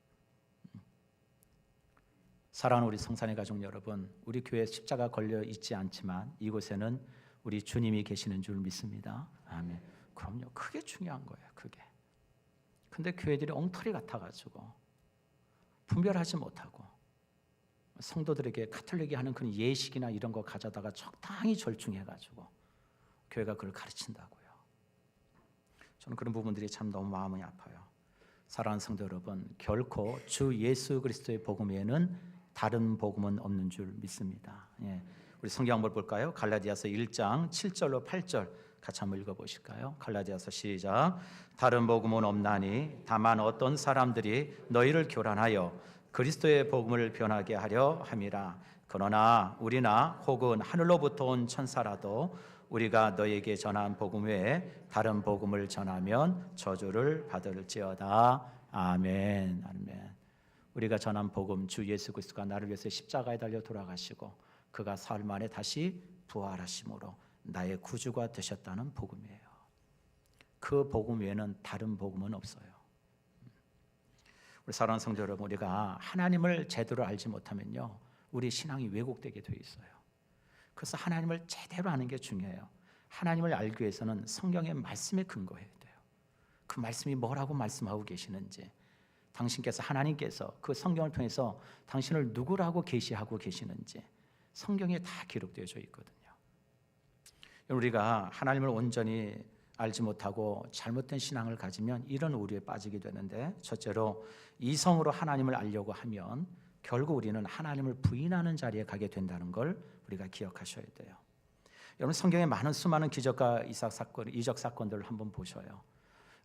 사랑하는 우리 성산의 가족 여러분, 우리 교회에 십자가 걸려 있지 않지만 이곳에는 우리 주님이 계시는 줄 믿습니다. 아멘. 그럼요. 그게 중요한 거예요. 그게. 근데 교회들이 엉터리 같아가지고 분별하지 못하고 성도들에게 카톨릭이 하는 그런 예식이나 이런 거 가져다가 적당히 절충해가지고 교회가 그걸 가르친다고요. 저는 그런 부분들이 참 너무 마음이 아파요. 사랑하는 성도 여러분, 결코 주 예수 그리스도의 복음 외에는 다른 복음은 없는 줄 믿습니다. 예. 우리 성경 한번 볼까요? 갈라디아서 1장 7절로 8절 같이 한번 읽어보실까요? 갈라디아서 시작. 다른 복음은 없나니 다만 어떤 사람들이 너희를 교란하여 그리스도의 복음을 변하게 하려 함이라. 그러나 우리나 혹은 하늘로부터 온 천사라도 우리가 너희에게 전한 복음 외에 다른 복음을 전하면 저주를 받을지어다. 아멘. 아멘. 우리가 전한 복음, 주 예수 그리스도가 나를 위해서 십자가에 달려 돌아가시고 그가 사흘 만에 다시 부활하심으로 나의 구주가 되셨다는 복음이에요. 그 복음 외에는 다른 복음은 없어요. 우리 사랑하는 성도 여러분, 우리가 하나님을 제대로 알지 못하면요, 우리 신앙이 왜곡되게 돼 있어요. 그래서 하나님을 제대로 아는 게 중요해요. 하나님을 알기 위해서는 성경의 말씀에 근거해야 돼요. 그 말씀이 뭐라고 말씀하고 계시는지, 당신께서 하나님께서 그 성경을 통해서 당신을 누구라고 계시하고 계시는지 성경에 다 기록되어져 있거든요. 우리가 하나님을 온전히 알지 못하고 잘못된 신앙을 가지면 이런 오류에 빠지게 되는데, 첫째로 이성으로 하나님을 알려고 하면 결국 우리는 하나님을 부인하는 자리에 가게 된다는 걸 우리가 기억하셔야 돼요. 여러분 성경에 많은 수많은 기적과 이적 사건들을 한번 보셔요.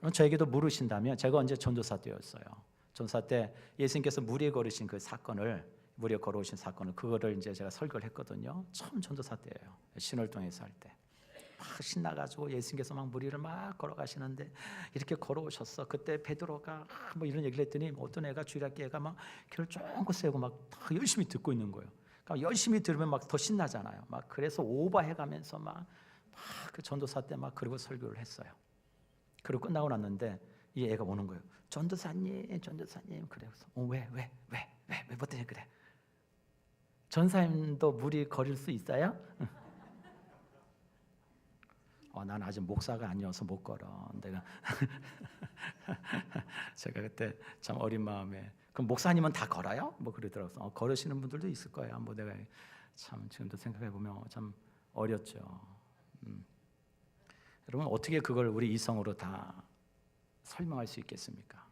여러분 저에게도 물으신다면, 제가 언제 전도사 때였어요. 전도사 때 예수님께서 물에 걸으신 그 사건을, 물에 걸어오신 사건을, 그거를 이제 제가 설교를 했거든요. 처음 전도사 때예요. 신월동에서 할 때. 막 신나가지고 예수님께서 막 무리를 막 걸어가시는데 이렇게 걸어오셨어. 그때 베드로가 뭐 이런 얘기를 했더니 어떤 애가 주일학교 애가 막 귀를 쫑긋 세우고 막 열심히 듣고 있는 거예요. 그러니까 열심히 들으면 막 더 신나잖아요. 막 그래서 오버해가면서 막 그 전도사 때 막 그러고 설교를 했어요. 그리고 끝나고 났는데 이 애가 오는 거예요. 전도사님, 전도사님. 그래서 왜 뭐 때문에 그래? 전사님도 무리 거릴 수 있어요? 난 아직 목사가 아니어서 못 걸어. 내가 제가 그때 참 어린 마음에, 그럼 목사님은 다 걸어요? 뭐 그러더라고요. 걸으시는 분들도 있을 거예요. 뭐 내가 참 지금도 생각해 보면 참 어렸죠. 여러분 어떻게 그걸 우리 이성으로 다 설명할 수 있겠습니까?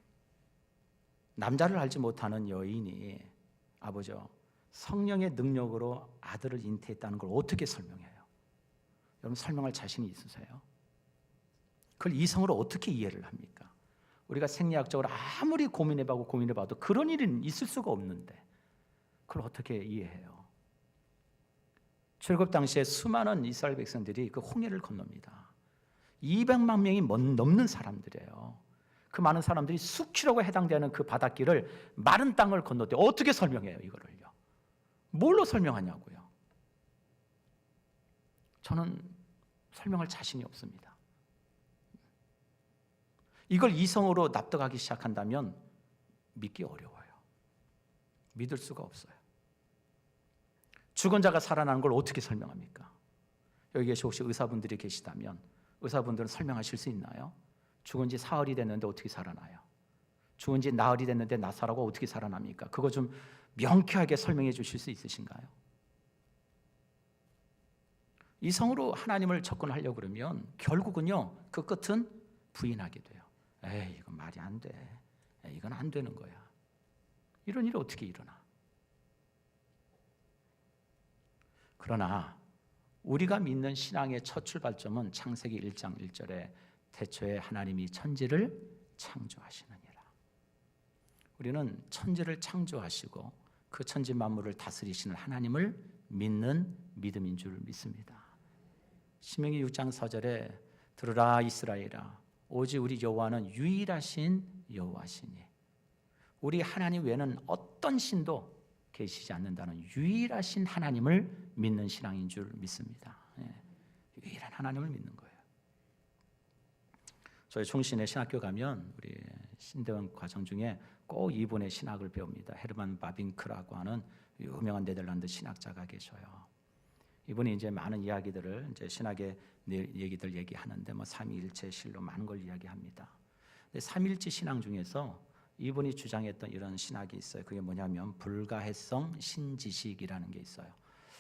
남자를 알지 못하는 여인이 아버죠, 성령의 능력으로 아들을 잉태했다는 걸 어떻게 설명해요? 여러분 설명할 자신이 있으세요? 그걸 이성으로 어떻게 이해를 합니까? 우리가 생리학적으로 아무리 고민해봐도 그런 일은 있을 수가 없는데 그걸 어떻게 이해해요? 출애굽 당시에 수많은 이스라엘 백성들이 그 홍해를 건넙니다. 200만 명이 넘는 사람들이에요. 그 많은 사람들이 수키로가 해당되는 그 바닷길을, 마른 땅을 건넜대. 어떻게 설명해요 이거를요? 뭘로 설명하냐고요? 저는 설명할 자신이 없습니다. 이걸 이성으로 납득하기 시작한다면 믿기 어려워요. 믿을 수가 없어요. 죽은 자가 살아나는 걸 어떻게 설명합니까? 여기 계시 혹시 의사분들이 계시다면 의사분들은 설명하실 수 있나요? 죽은 지 사흘이 됐는데 어떻게 살아나요? 죽은 지 나흘이 됐는데 나사라고 어떻게 살아납니까? 그거 좀 명쾌하게 설명해 주실 수 있으신가요? 이성으로 하나님을 접근하려고 그러면 결국은요, 그 끝은 부인하게 돼요. 에이, 이건 말이 안 돼. 에이, 이건 안 되는 거야. 이런 일이 어떻게 일어나? 그러나 우리가 믿는 신앙의 첫 출발점은 창세기 1장 1절에 태초에 하나님이 천지를 창조하시느니라. 우리는 천지를 창조하시고 그 천지 만물을 다스리시는 하나님을 믿는 믿음인 줄 믿습니다. 신명기 6장 4절에 들으라 이스라엘아 오직 우리 여호와는 유일하신 여호와시니 우리 하나님 외에는 어떤 신도 계시지 않는다는 유일하신 하나님을 믿는 신앙인 줄 믿습니다. 유일한 하나님을 믿는 거예요. 저희 총신의 신학교 가면 우리 신대원 과정 중에 꼭 이분의 신학을 배웁니다. 헤르만 바빙크라고 하는 유명한 네덜란드 신학자가 계셔요. 이분이 이제 많은 이야기들을 이제 신학의 얘기들 얘기하는데 뭐 삼위일체 실로 많은 걸 이야기합니다. 근데 삼위일체 신앙 중에서 이분이 주장했던 이런 신학이 있어요. 그게 뭐냐면 불가해성 신지식이라는 게 있어요.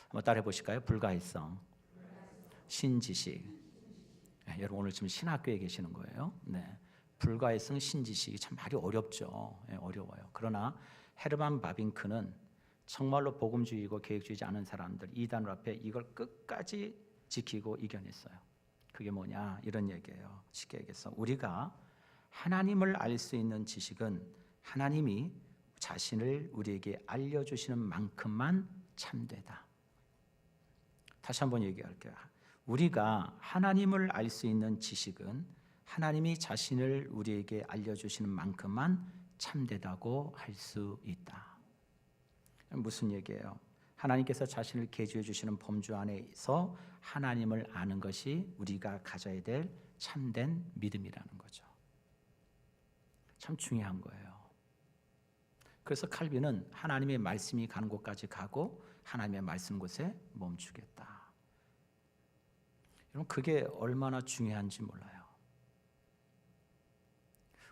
한번 따라해 보실까요? 불가해성 신지식. 네, 여러분 오늘 지금 신학교에 계시는 거예요. 네. 불가해성 신지식이 참 말이 어렵죠. 네, 어려워요. 그러나 헤르만 바빙크는 정말로 복음주의고 계획주의지 않은 사람들 이단을 앞에 이걸 끝까지 지키고 이겨냈어요. 그게 뭐냐 이런 얘기예요. 쉽게 얘기해서 우리가 하나님을 알 수 있는 지식은 하나님이 자신을 우리에게 알려주시는 만큼만 참되다. 다시 한번 얘기할게요. 우리가 하나님을 알 수 있는 지식은 하나님이 자신을 우리에게 알려주시는 만큼만 참되다고 할 수 있다. 무슨 얘기예요? 하나님께서 자신을 계시해 주시는 범주 안에서 하나님을 아는 것이 우리가 가져야 될 참된 믿음이라는 거죠. 참 중요한 거예요. 그래서 칼빈은 하나님의 말씀이 가는 곳까지 가고 하나님의 말씀 곳에 멈추겠다. 여러분 그게 얼마나 중요한지 몰라요.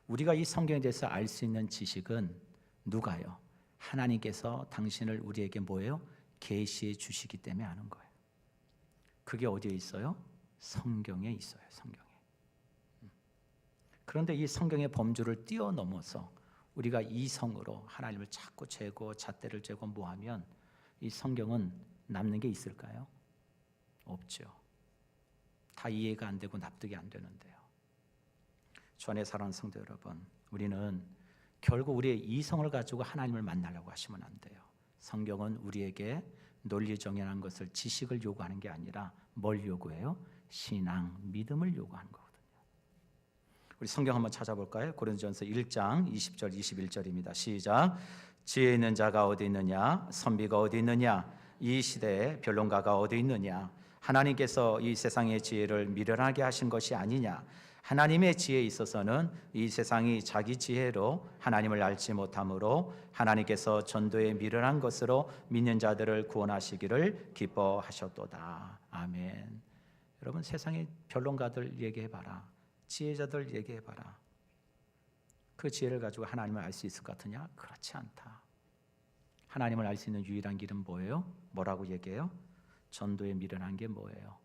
우리가 이 성경에 대해서 알 수 있는 지식은 누가요? 하나님께서 당신을 우리에게 뭐예요? 계시해 주시기 때문에 아는 거예요. 그게 어디에 있어요? 성경에 있어요. 성경에. 그런데 이 성경의 범주를 뛰어넘어서 우리가 이성으로 하나님을 자꾸 재고 잣대를 재고 뭐하면 이 성경은 남는 게 있을까요? 없죠. 다 이해가 안 되고 납득이 안 되는데요. 주 안에 사랑하는 성도 여러분, 우리는 결국 우리의 이성을 가지고 하나님을 만나려고 하시면 안 돼요. 성경은 우리에게 논리정연한 것을 지식을 요구하는 게 아니라 뭘 요구해요? 신앙, 믿음을 요구하는 거거든요. 우리 성경 한번 찾아볼까요? 고린도전서 1장 20절 21절입니다. 시작. 지혜 있는 자가 어디 있느냐? 선비가 어디 있느냐? 이 시대에 변론가가 어디 있느냐? 하나님께서 이 세상의 지혜를 미련하게 하신 것이 아니냐? 하나님의 지혜에 있어서는 이 세상이 자기 지혜로 하나님을 알지 못하므로 하나님께서 전도에 미련한 것으로 믿는 자들을 구원하시기를 기뻐하셨도다. 아멘. 여러분 세상의 변론가들 얘기해봐라. 지혜자들 얘기해봐라. 그 지혜를 가지고 하나님을 알 수 있을 것 같으냐? 그렇지 않다. 하나님을 알 수 있는 유일한 길은 뭐예요? 뭐라고 얘기해요? 전도에 미련한 게 뭐예요?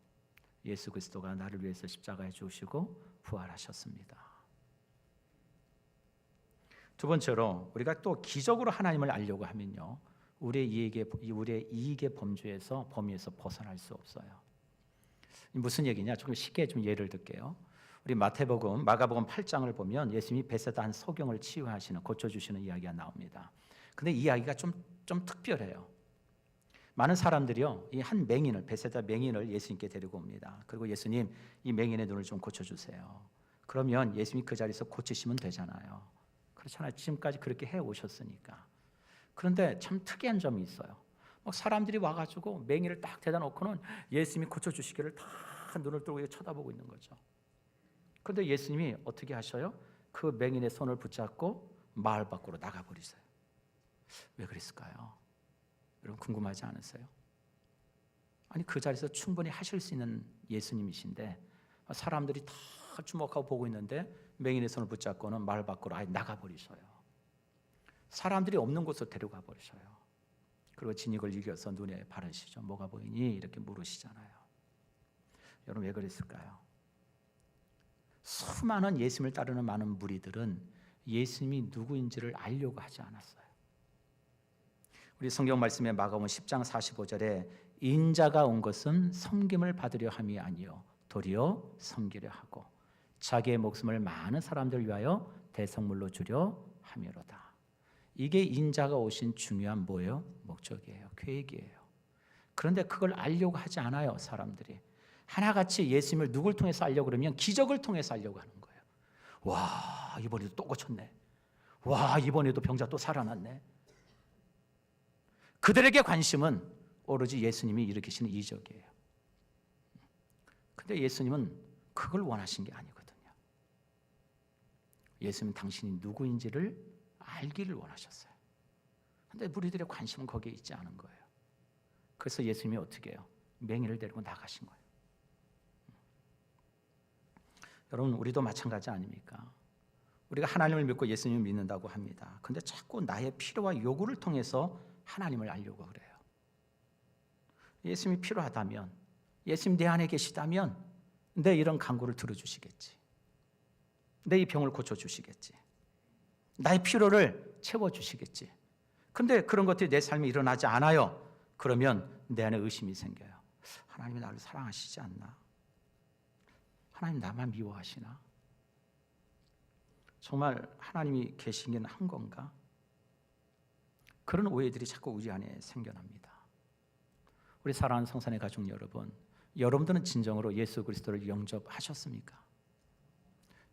예수 그리스도가 나를 위해서 십자가에 죽으시고 부활하셨습니다. 두 번째로 우리가 또 기적으로 하나님을 알려고 하면요, 우리의 이익의 범위에서 벗어날 수 없어요. 무슨 얘기냐? 조금 쉽게 좀 예를 들게요. 우리 마태복음, 마가복음 8장을 보면 예수님이 베세다 한 소경을 치유하시는, 고쳐주시는 이야기가 나옵니다. 근데 이 이야기가 좀 특별해요. 많은 사람들이요, 이 한 맹인을, 베세다 맹인을 예수님께 데리고 옵니다. 그리고 예수님, 이 맹인의 눈을 좀 고쳐주세요. 그러면 예수님이 그 자리에서 고치시면 되잖아요. 그렇잖아요. 지금까지 그렇게 해 오셨으니까. 그런데 참 특이한 점이 있어요. 막 사람들이 와가지고 맹인을 딱 대다 놓고는 예수님이 고쳐주시기를 다 눈을 뜨고 쳐다보고 있는 거죠. 그런데 예수님이 어떻게 하셔요? 그 맹인의 손을 붙잡고 마을 밖으로 나가버리세요. 왜 그랬을까요? 여러분 궁금하지 않으세요? 아니 그 자리에서 충분히 하실 수 있는 예수님이신데 사람들이 다 주목하고 보고 있는데 맹인의 손을 붙잡고는 마을 밖으로 아예 나가버리셔요. 사람들이 없는 곳으로 데려가 버리셔요. 그리고 진익을 이겨서 눈에 바르시죠. 뭐가 보이니? 이렇게 물으시잖아요. 여러분 왜 그랬을까요? 수많은 예수님을 따르는 많은 무리들은 예수님이 누구인지를 알려고 하지 않았어요. 우리 성경 말씀에 마가복음 10장 45절에 인자가 온 것은 섬김을 받으려 함이 아니요 도리어 섬기려 하고 자기의 목숨을 많은 사람들 위하여 대성물로 주려 함이로다. 이게 인자가 오신 중요한 뭐예요? 목적이에요. 계획이에요. 그런데 그걸 알려고 하지 않아요, 사람들이. 하나같이 예수님을 누굴 통해서 알려고 그러면 기적을 통해서 알려고 하는 거예요. 와, 이번에도 또 고쳤네. 와, 이번에도 병자 또 살아났네. 그들에게 관심은 오로지 예수님이 일으키시는 이적이에요. 근데 예수님은 그걸 원하신 게 아니거든요. 예수님은 당신이 누구인지를 알기를 원하셨어요. 근데 무리들의 관심은 거기에 있지 않은 거예요. 그래서 예수님이 어떻게 해요? 맹인을 데리고 나가신 거예요. 여러분, 우리도 마찬가지 아닙니까? 우리가 하나님을 믿고 예수님을 믿는다고 합니다. 근데 자꾸 나의 필요와 요구를 통해서 하나님을 알려고 그래요. 예수님이 필요하다면, 예수님 내 안에 계시다면 내 이런 간구를 들어주시겠지. 내 이 병을 고쳐주시겠지. 나의 필요를 채워주시겠지. 근데 그런 것들이 내 삶에 일어나지 않아요. 그러면 내 안에 의심이 생겨요. 하나님이 나를 사랑하시지 않나? 하나님 나만 미워하시나? 정말 하나님이 계시긴 한 건가? 그런 오해들이 자꾸 우리 안에 생겨납니다. 우리 사랑하는 성산의 가족 여러분, 여러분들은 진정으로 예수 그리스도를 영접하셨습니까?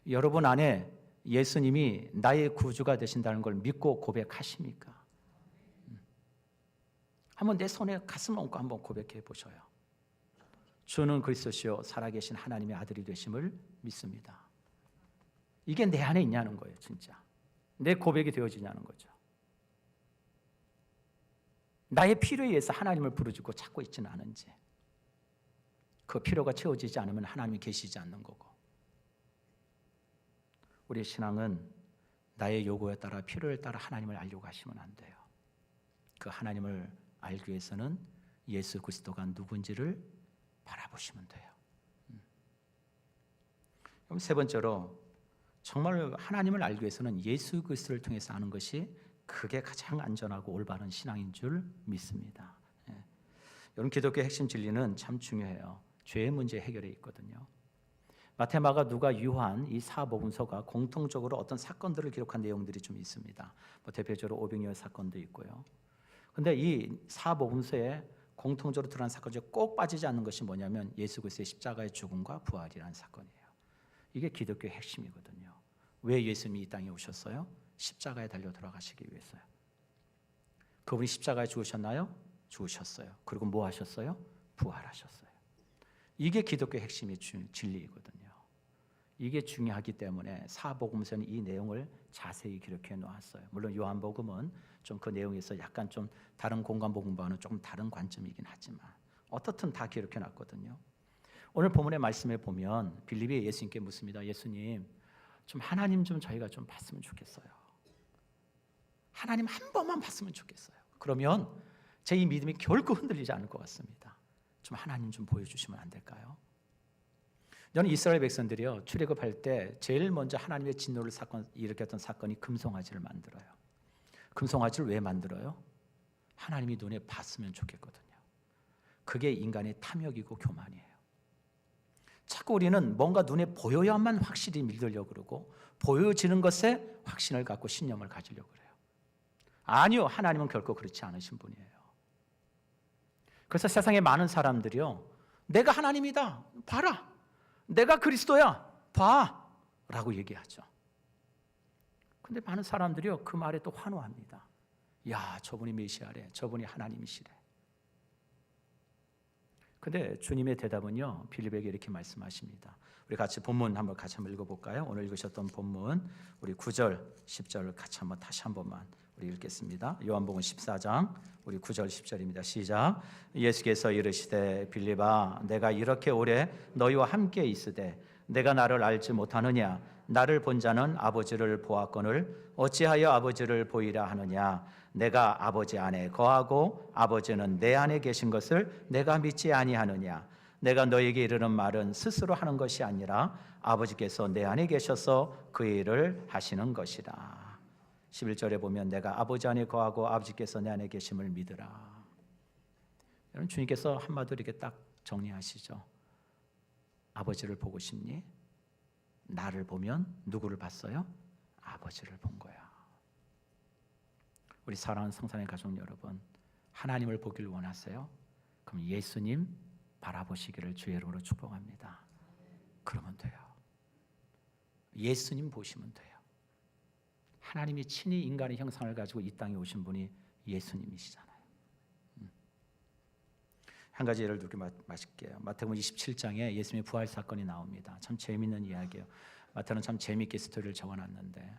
여러분 안에 예수님이 나의 구주가 되신다는 걸 믿고 고백하십니까? 한번 내 손에 가슴 얹고 한번 고백해 보셔요. 주는 그리스도시요 살아계신 하나님의 아들이 되심을 믿습니다. 이게 내 안에 있냐는 거예요. 진짜 내 고백이 되어지냐는 거죠. 나의 필요에 의해서 하나님을 부르짖고 찾고 있지는 않은지, 그 필요가 채워지지 않으면 하나님이 계시지 않는 거고, 우리의 신앙은 나의 요구에 따라 필요에 따라 하나님을 알려고 하시면 안 돼요. 그 하나님을 알기 위해서는 예수 그리스도가 누군지를 바라보시면 돼요. 그럼 세 번째로, 정말 하나님을 알기 위해서는 예수 그리스도를 통해서 아는 것이 그게 가장 안전하고 올바른 신앙인 줄 믿습니다. 여러분, 기독교의 핵심 진리는 참 중요해요. 죄의 문제 해결에 있거든요. 마태, 마가, 누가, 요한 이 사복음서가 공통적으로 어떤 사건들을 기록한 내용들이 좀 있습니다. 대표적으로 오병이어 사건도 있고요. 근데 이 사복음서에 공통적으로 드러난 사건 중에 꼭 빠지지 않는 것이 뭐냐면 예수 그리스도의 십자가의 죽음과 부활이라는 사건이에요. 이게 기독교의 핵심이거든요. 왜 예수님이 이 땅에 오셨어요? 십자가에 달려 돌아가시기 위해서요. 그분이 십자가에 죽으셨나요? 죽으셨어요. 그리고 뭐 하셨어요? 부활하셨어요. 이게 기독교의 핵심의 진리이거든요. 이게 중요하기 때문에 사복음서는 이 내용을 자세히 기록해 놓았어요. 물론 요한복음은 좀 그 내용에서 약간 좀 다른 공간복음과는 조금 다른 관점이긴 하지만 어떻든 다 기록해 놨거든요. 오늘 본문의 말씀에 보면 빌립이 예수님께 묻습니다. 예수님, 좀 하나님 좀 저희가 좀 봤으면 좋겠어요. 하나님 한 번만 봤으면 좋겠어요. 그러면 제 이 믿음이 결코 흔들리지 않을 것 같습니다. 좀 하나님 좀 보여주시면 안 될까요? 저는 이스라엘 백성들이요, 출애굽할 때 제일 먼저 하나님의 진노를 일으켰던 사건이 금송아지를 만들어요. 금송아지를 왜 만들어요? 하나님이 눈에 봤으면 좋겠거든요. 그게 인간의 탐욕이고 교만이에요. 자꾸 우리는 뭔가 눈에 보여야만 확실히 믿으려고 그러고 보여지는 것에 확신을 갖고 신념을 가지려고 그래요. 아니요, 하나님은 결코 그렇지 않으신 분이에요. 그래서 세상에 많은 사람들이요, 내가 하나님이다, 봐라, 내가 그리스도야, 봐 라고 얘기하죠. 근데 많은 사람들이요, 그 말에 또 환호합니다. 야, 저분이 메시아래, 저분이 하나님이시래. 근데 주님의 대답은요, 빌립에게 이렇게 말씀하십니다. 우리 같이 본문 한번 읽어볼까요? 오늘 읽으셨던 본문 우리 9절, 10절 같이 다시 한 번만 우리 읽겠습니다. 요한복음 14장 우리 9절 10절입니다. 시작. 예수께서 이르시되 빌립아, 내가 이렇게 오래 너희와 함께 있으되 내가 나를 알지 못하느냐? 나를 본 자는 아버지를 보았거늘 어찌하여 아버지를 보이라 하느냐? 내가 아버지 안에 거하고 아버지는 내 안에 계신 것을 내가 믿지 아니하느냐? 내가 너에게 이르는 말은 스스로 하는 것이 아니라 아버지께서 내 안에 계셔서 그 일을 하시는 것이라. 11절에 보면 내가 아버지 안에 거하고 아버지께서 내 안에 계심을 믿으라. 여러분 주님께서 한마디로 이렇게 딱 정리하시죠. 아버지를 보고 싶니? 나를 보면 누구를 봤어요? 아버지를 본 거야. 우리 사랑하는 성산의 가족 여러분, 하나님을 보길 원하세요? 그럼 예수님 바라보시기를 주의 이름으로 축복합니다. 그러면 돼요. 예수님 보시면 돼요. 하나님이 친히 인간의 형상을 가지고 이 땅에 오신 분이 예수님이시잖아요. 한 가지 예를 들게 마실게요. 마태복음 27장에 예수님의 부활 사건이 나옵니다. 참 재미있는 이야기예요. 마태는 참 재미있게 스토리를 적어놨는데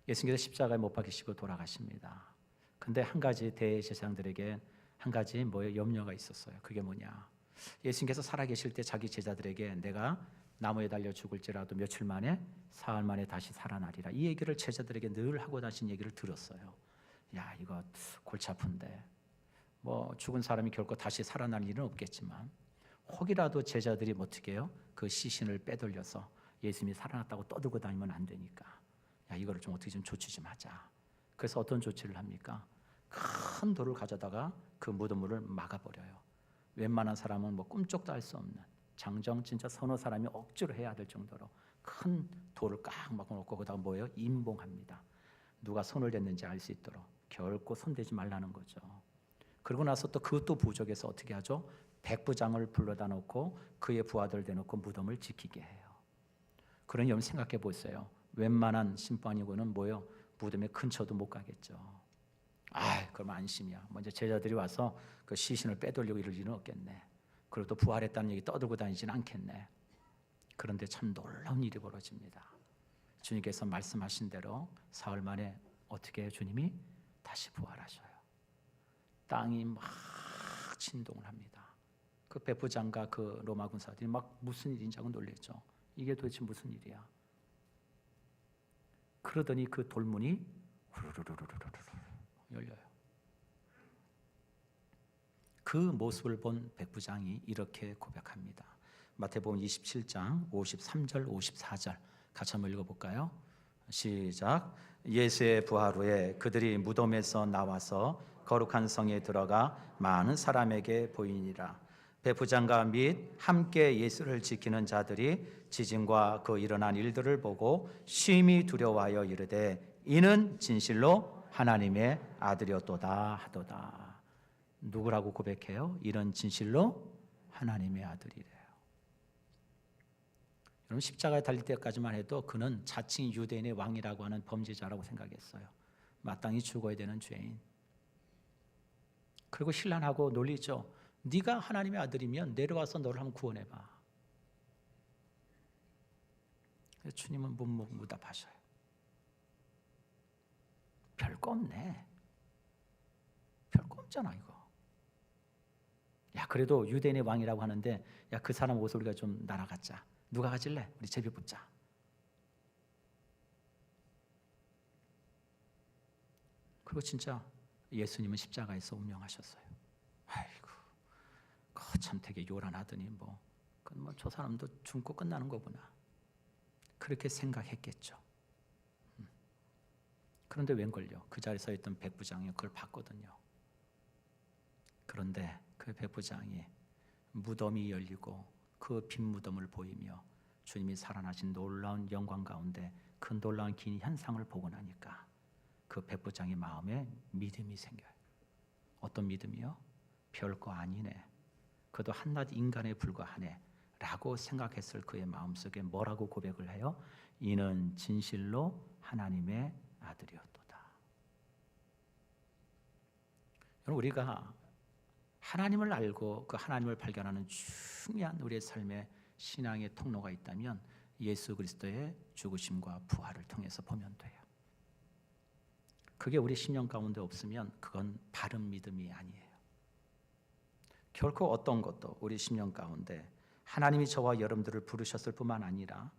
예수님께서 십자가에 못 박히시고 돌아가십니다. 근데 한 가지 대제사장들에게 한 가지 염려가 있었어요. 그게 뭐냐? 예수님께서 살아계실 때 자기 제자들에게 내가 나무에 달려 죽을지라도 며칠 만에 사흘 만에 다시 살아나리라. 이 얘기를 제자들에게 늘 하고 다신 얘기를 들었어요. 야, 이거 골치 아픈데 죽은 사람이 결코 다시 살아날 일은 없겠지만 혹이라도 제자들이 어떻게 해요? 그 시신을 빼돌려서 예수님이 살아났다고 떠들고 다니면 안 되니까 야, 이거를 좀 어떻게 좀 조치 좀 하자. 그래서 어떤 조치를 합니까? 큰 돌을 가져다가 그 무덤을 막아버려요. 웬만한 사람은 꿈쩍도 할 수 없는 장정 진짜 서너 사람이 억지로 해야 될 정도로 큰 돌을 꽉 막아놓고 거기다가 임봉합니다. 누가 손을 댔는지 알 수 있도록 결코 손대지 말라는 거죠. 그러고 나서 또 그것도 부족해서 어떻게 하죠? 백부장을 불러다 놓고 그의 부하들 대놓고 무덤을 지키게 해요. 그러니 여러분 생각해 보세요. 웬만한 심판이고는 무덤에 근처도 못 가겠죠. 그럼 안심이야. 먼저 제자들이 와서 그 시신을 빼돌리고 이럴 일은 없겠네. 그리고 또 부활했다는 얘기 떠들고 다니지는 않겠네. 그런데 참 놀라운 일이 벌어집니다. 주님께서 말씀하신 대로 사흘 만에 어떻게 해요? 주님이 다시 부활하셔요. 땅이 막 진동을 합니다. 그 백부장과 그 로마 군사들이 막 무슨 일인지 하고 놀랬죠. 이게 도대체 무슨 일이야? 그러더니 그 돌문이 후루루루루루루 열려요. 그 모습을 본 백부장이 이렇게 고백합니다. 마태복음 27장 53절 54절 같이 한번 읽어볼까요? 시작. 예수의 부활 후에 그들이 무덤에서 나와서 거룩한 성에 들어가 많은 사람에게 보이니라. 백부장과 및 함께 예수를 지키는 자들이 지진과 그 일어난 일들을 보고 심히 두려워하여 이르되 이는 진실로 하나님의 아들이었도다 하도다. 누구라고 고백해요? 이런 진실로 하나님의 아들이래요. 여러분 십자가에 달릴 때까지만 해도 그는 자칭 유대인의 왕이라고 하는 범죄자라고 생각했어요. 마땅히 죽어야 되는 죄인. 그리고 신란하고 놀리죠. 네가 하나님의 아들이면 내려와서 너를 한번 구원해봐. 주님은 묵묵무답하셔요. 별거 없네. 별거 없잖아 이거. 야 그래도 유대인의 왕이라고 하는데 야 그 사람 옷을 우리가 좀 날아가자. 누가 가질래? 우리 제비 뽑자. 그리고 진짜 예수님은 십자가에서 운명하셨어요. 아이고, 참 되게 요란하더니 저 사람도 죽고 끝나는 거구나. 그렇게 생각했겠죠. 그런데 웬걸요? 그 자리에 서 있던 백부장이 그걸 봤거든요. 그런데 그 백부장이 무덤이 열리고 그 빈 무덤을 보이며 주님이 살아나신 놀라운 영광 가운데 그 놀라운 긴 현상을 보고 나니까 그 백부장의 마음에 믿음이 생겨요. 어떤 믿음이요? 별거 아니네. 그도 한낱 인간에 불과하네 라고 생각했을 그의 마음속에 뭐라고 고백을 해요? 이는 진실로 하나님의 아들이었도다. 여러분 우리가 하나님을 알고 그 하나님을 발견하는 중요한 우리의 삶의 신앙의 통로가 있다면 예수 그리스도의 죽으심과 부활을 통해서 보면 돼요. 그게 우리 심령 가운데 없으면 그건 바른 믿음이 아니에요. 결코 어떤 것도 우리 심령 가운데 하나님이 저와 여러분들을 부르셨을 뿐만 아니라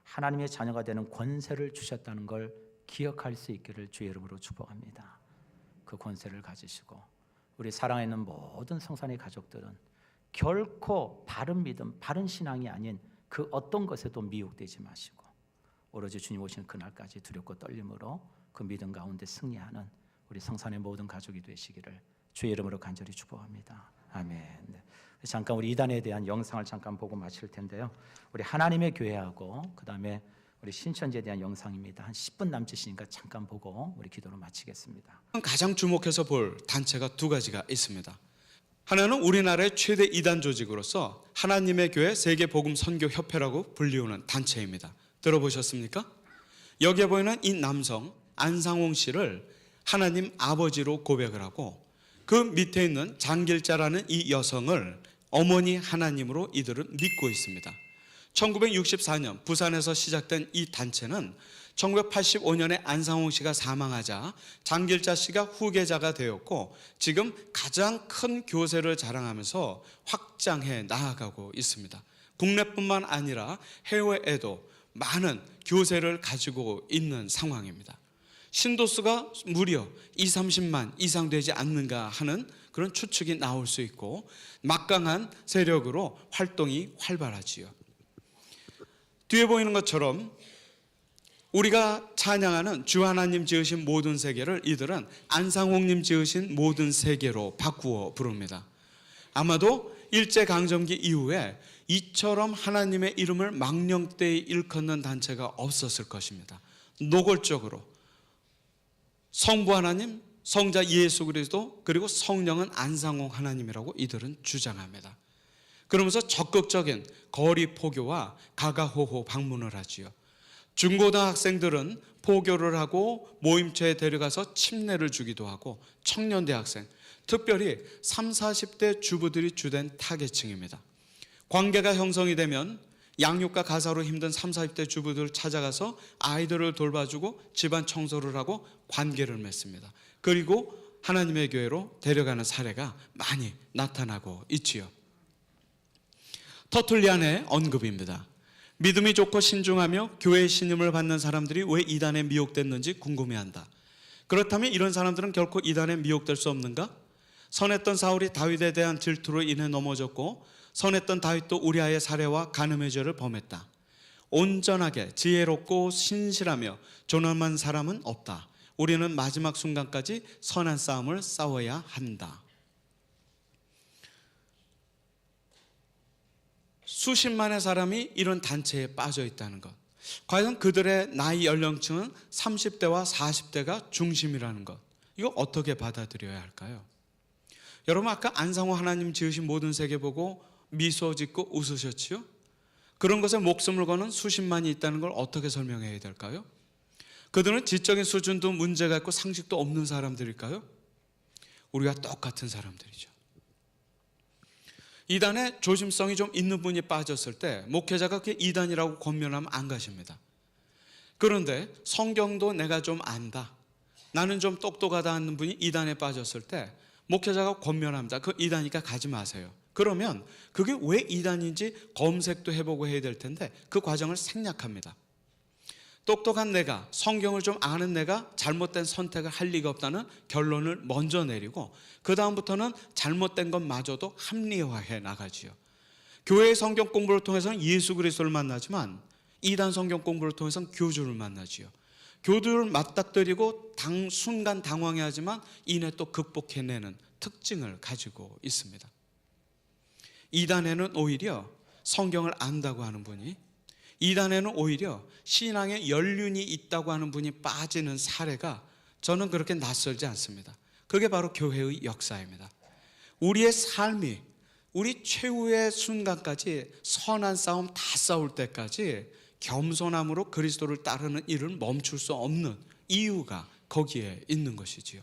하나님의 자녀가 되는 권세를 주셨다는 걸 기억할 수 있기를 주의 이름으로 축복합니다. 그 권세를 가지시고 우리 사랑하는 모든 성산의 가족들은 결코 바른 믿음, 바른 신앙이 아닌 그 어떤 것에도 미혹되지 마시고 오로지 주님 오시는 그날까지 두렵고 떨림으로 그 믿음 가운데 승리하는 우리 성산의 모든 가족이 되시기를 주의 이름으로 간절히 축복합니다. 아멘. 네. 잠깐 우리 이단에 대한 영상을 잠깐 보고 마칠 텐데요. 우리 하나님의 교회하고 그 다음에 우리 신천지에 대한 영상입니다. 한 10분 남짓이니까 잠깐 보고 우리 기도로 마치겠습니다. 가장 주목해서 볼 단체가 두 가지가 있습니다. 하나는 우리나라의 최대 이단 조직으로서 하나님의 교회 세계복음선교협회라고 불리우는 단체입니다. 들어보셨습니까? 여기에 보이는 이 남성 안상홍 씨를 하나님 아버지로 고백을 하고 그 밑에 있는 장길자라는 이 여성을 어머니 하나님으로 이들은 믿고 있습니다. 1964년 부산에서 시작된 이 단체는 1985년에 안상홍 씨가 사망하자 장길자 씨가 후계자가 되었고 지금 가장 큰 교세를 자랑하면서 확장해 나아가고 있습니다. 국내뿐만 아니라 해외에도 많은 교세를 가지고 있는 상황입니다. 신도수가 무려 20-30만 이상 되지 않는가 하는 그런 추측이 나올 수 있고 막강한 세력으로 활동이 활발하지요. 뒤에 보이는 것처럼 우리가 찬양하는 주 하나님 지으신 모든 세계를 이들은 안상홍님 지으신 모든 세계로 바꾸어 부릅니다. 아마도 일제강점기 이후에 이처럼 하나님의 이름을 망령되이 일컫는 단체가 없었을 것입니다. 노골적으로 성부 하나님, 성자 예수 그리스도 그리고 성령은 안상홍 하나님이라고 이들은 주장합니다. 그러면서 적극적인 거리 포교와 가가호호 방문을 하지요. 중고등학생들은 포교를 하고 모임체에 데려가서 침례를 주기도 하고 청년대학생, 특별히 30-40대 주부들이 주된 타겟층입니다. 관계가 형성이 되면 양육과 가사로 힘든 30-40대 주부들을 찾아가서 아이들을 돌봐주고 집안 청소를 하고 관계를 맺습니다. 그리고 하나님의 교회로 데려가는 사례가 많이 나타나고 있지요. 터툴리안의 언급입니다. 믿음이 좋고 신중하며 교회의 신임을 받는 사람들이 왜 이단에 미혹됐는지 궁금해한다. 그렇다면 이런 사람들은 결코 이단에 미혹될 수 없는가? 선했던 사울이 다윗에 대한 질투로 인해 넘어졌고 선했던 다윗도 우리아의 살해와 간음의 죄를 범했다. 온전하게 지혜롭고 신실하며 존엄한 사람은 없다. 우리는 마지막 순간까지 선한 싸움을 싸워야 한다. 수십만의 사람이 이런 단체에 빠져 있다는 것, 과연 그들의 나이 연령층은 30대와 40대가 중심이라는 것, 이거 어떻게 받아들여야 할까요? 여러분 아까 안상호 하나님 지으신 모든 세계 보고 미소 짓고 웃으셨지요? 그런 것에 목숨을 거는 수십만이 있다는 걸 어떻게 설명해야 될까요? 그들은 지적인 수준도 문제가 있고 상식도 없는 사람들일까요? 우리가 똑같은 사람들이죠. 이단에 조심성이 좀 있는 분이 빠졌을 때 목회자가 그게 이단이라고 권면하면 안 가십니다. 그런데 성경도 내가 좀 안다, 나는 좀 똑똑하다 하는 분이 이단에 빠졌을 때 목회자가 권면합니다. 그 이단이니까 가지 마세요. 그러면 그게 왜 이단인지 검색도 해보고 해야 될 텐데 그 과정을 생략합니다. 똑똑한 내가, 성경을 좀 아는 내가 잘못된 선택을 할 리가 없다는 결론을 먼저 내리고 그 다음부터는 잘못된 것마저도 합리화해 나가지요. 교회의 성경 공부를 통해서는 예수 그리스도를 만나지만 이단 성경 공부를 통해서는 교주를 만나지요. 교주를 맞닥뜨리고 순간 당황해하지만 이내 또 극복해내는 특징을 가지고 있습니다. 이단에는 오히려 성경을 안다고 하는 분이, 이단에는 오히려 신앙에 연륜이 있다고 하는 분이 빠지는 사례가 저는 그렇게 낯설지 않습니다. 그게 바로 교회의 역사입니다. 우리의 삶이 우리 최후의 순간까지 선한 싸움 다 싸울 때까지 겸손함으로 그리스도를 따르는 일을 멈출 수 없는 이유가 거기에 있는 것이지요.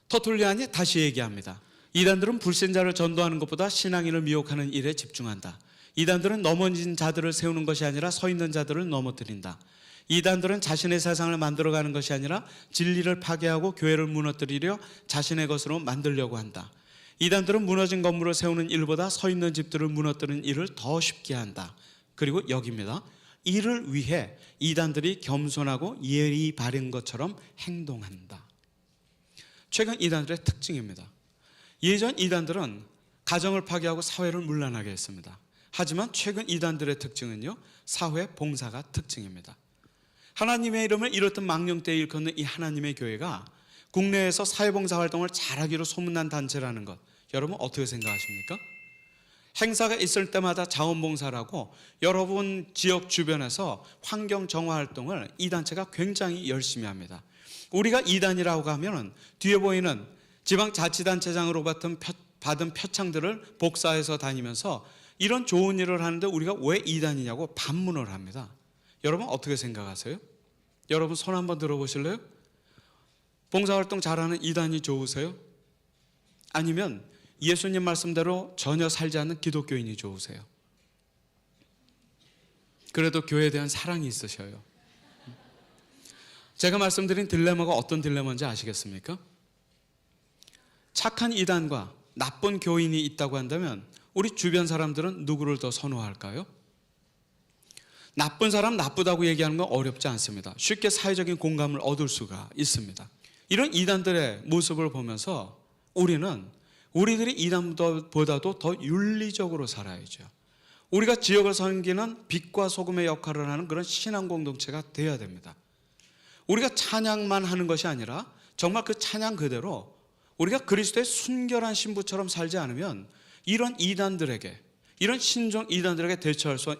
터툴리안이 다시 얘기합니다. 이단들은 불신자를 전도하는 것보다 신앙인을 미혹하는 일에 집중한다. 이단들은 넘어진 자들을 세우는 것이 아니라 서 있는 자들을 넘어뜨린다. 이단들은 자신의 세상을 만들어가는 것이 아니라 진리를 파괴하고 교회를 무너뜨리려 자신의 것으로 만들려고 한다. 이단들은 무너진 건물을 세우는 일보다 서 있는 집들을 무너뜨리는 일을 더 쉽게 한다. 그리고 여기입니다. 이를 위해 이단들이 겸손하고 예의 바른 것처럼 행동한다. 최근 이단들의 특징입니다. 예전 이단들은 가정을 파괴하고 사회를 문란하게 했습니다. 하지만 최근 이단들의 특징은요, 사회 봉사가 특징입니다. 하나님의 이름을 잃었던 망령되이 일컫는 이 하나님의 교회가 국내에서 사회봉사 활동을 잘하기로 소문난 단체라는 것, 여러분 어떻게 생각하십니까? 행사가 있을 때마다 자원봉사라고 여러분 지역 주변에서 환경 정화 활동을 이 단체가 굉장히 열심히 합니다. 우리가 이단이라고 하면 뒤에 보이는 지방자치단체장으로 받은 표창들을 복사해서 다니면서 이런 좋은 일을 하는데 우리가 왜 이단이냐고 반문을 합니다. 여러분 어떻게 생각하세요? 여러분 손 한번 들어보실래요? 봉사활동 잘하는 이단이 좋으세요? 아니면 예수님 말씀대로 전혀 살지 않는 기독교인이 좋으세요? 그래도 교회에 대한 사랑이 있으셔요. 제가 말씀드린 딜레마가 어떤 딜레마인지 아시겠습니까? 착한 이단과 나쁜 교인이 있다고 한다면 우리 주변 사람들은 누구를 더 선호할까요? 나쁜 사람 나쁘다고 얘기하는 건 어렵지 않습니다. 쉽게 사회적인 공감을 얻을 수가 있습니다. 이런 이단들의 모습을 보면서 우리는 우리들이 이단보다도 더 윤리적으로 살아야죠. 우리가 지역을 섬기는 빛과 소금의 역할을 하는 그런 신앙 공동체가 되어야 됩니다. 우리가 찬양만 하는 것이 아니라 정말 그 찬양 그대로 우리가 그리스도의 순결한 신부처럼 살지 않으면 이런 이단들에게, 이런 신종 이단들에게 대처할 수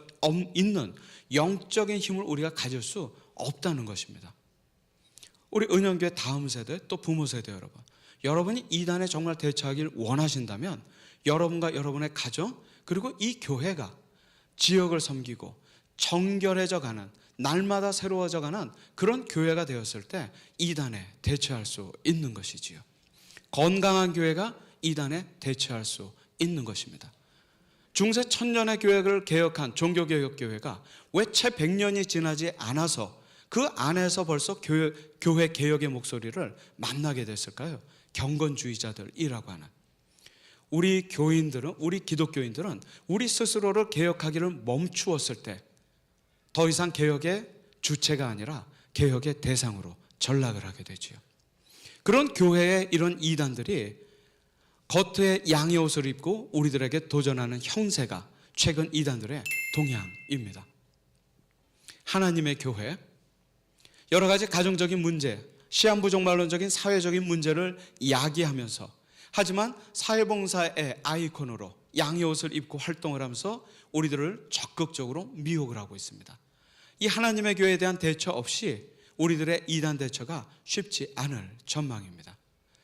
있는 영적인 힘을 우리가 가질 수 없다는 것입니다. 우리 은영교회 다음 세대 또 부모 세대 여러분, 여러분이 이단에 정말 대처하길 원하신다면 여러분과 여러분의 가정 그리고 이 교회가 지역을 섬기고 정결해져 가는, 날마다 새로워져 가는 그런 교회가 되었을 때 이단에 대처할 수 있는 것이지요. 건강한 교회가 이단에 대처할 수 있는 것입니다. 중세 천년의 교회를 개혁한 종교개혁교회가 왜 채 100년이 지나지 않아서 그 안에서 벌써 교회 개혁의 목소리를 만나게 됐을까요? 경건주의자들이라고 하는 우리 교인들은, 우리 기독교인들은 우리 스스로를 개혁하기를 멈추었을 때 더 이상 개혁의 주체가 아니라 개혁의 대상으로 전락을 하게 되지요. 그런 교회의 이런 이단들이 겉에 양의 옷을 입고 우리들에게 도전하는 형세가 최근 이단들의 동향입니다. 하나님의 교회, 여러 가지 가정적인 문제, 시한부 종말론적인 사회적인 문제를 야기하면서 하지만 사회봉사의 아이콘으로 양의 옷을 입고 활동을 하면서 우리들을 적극적으로 미혹을 하고 있습니다. 이 하나님의 교회에 대한 대처 없이 우리들의 이단 대처가 쉽지 않을 전망입니다.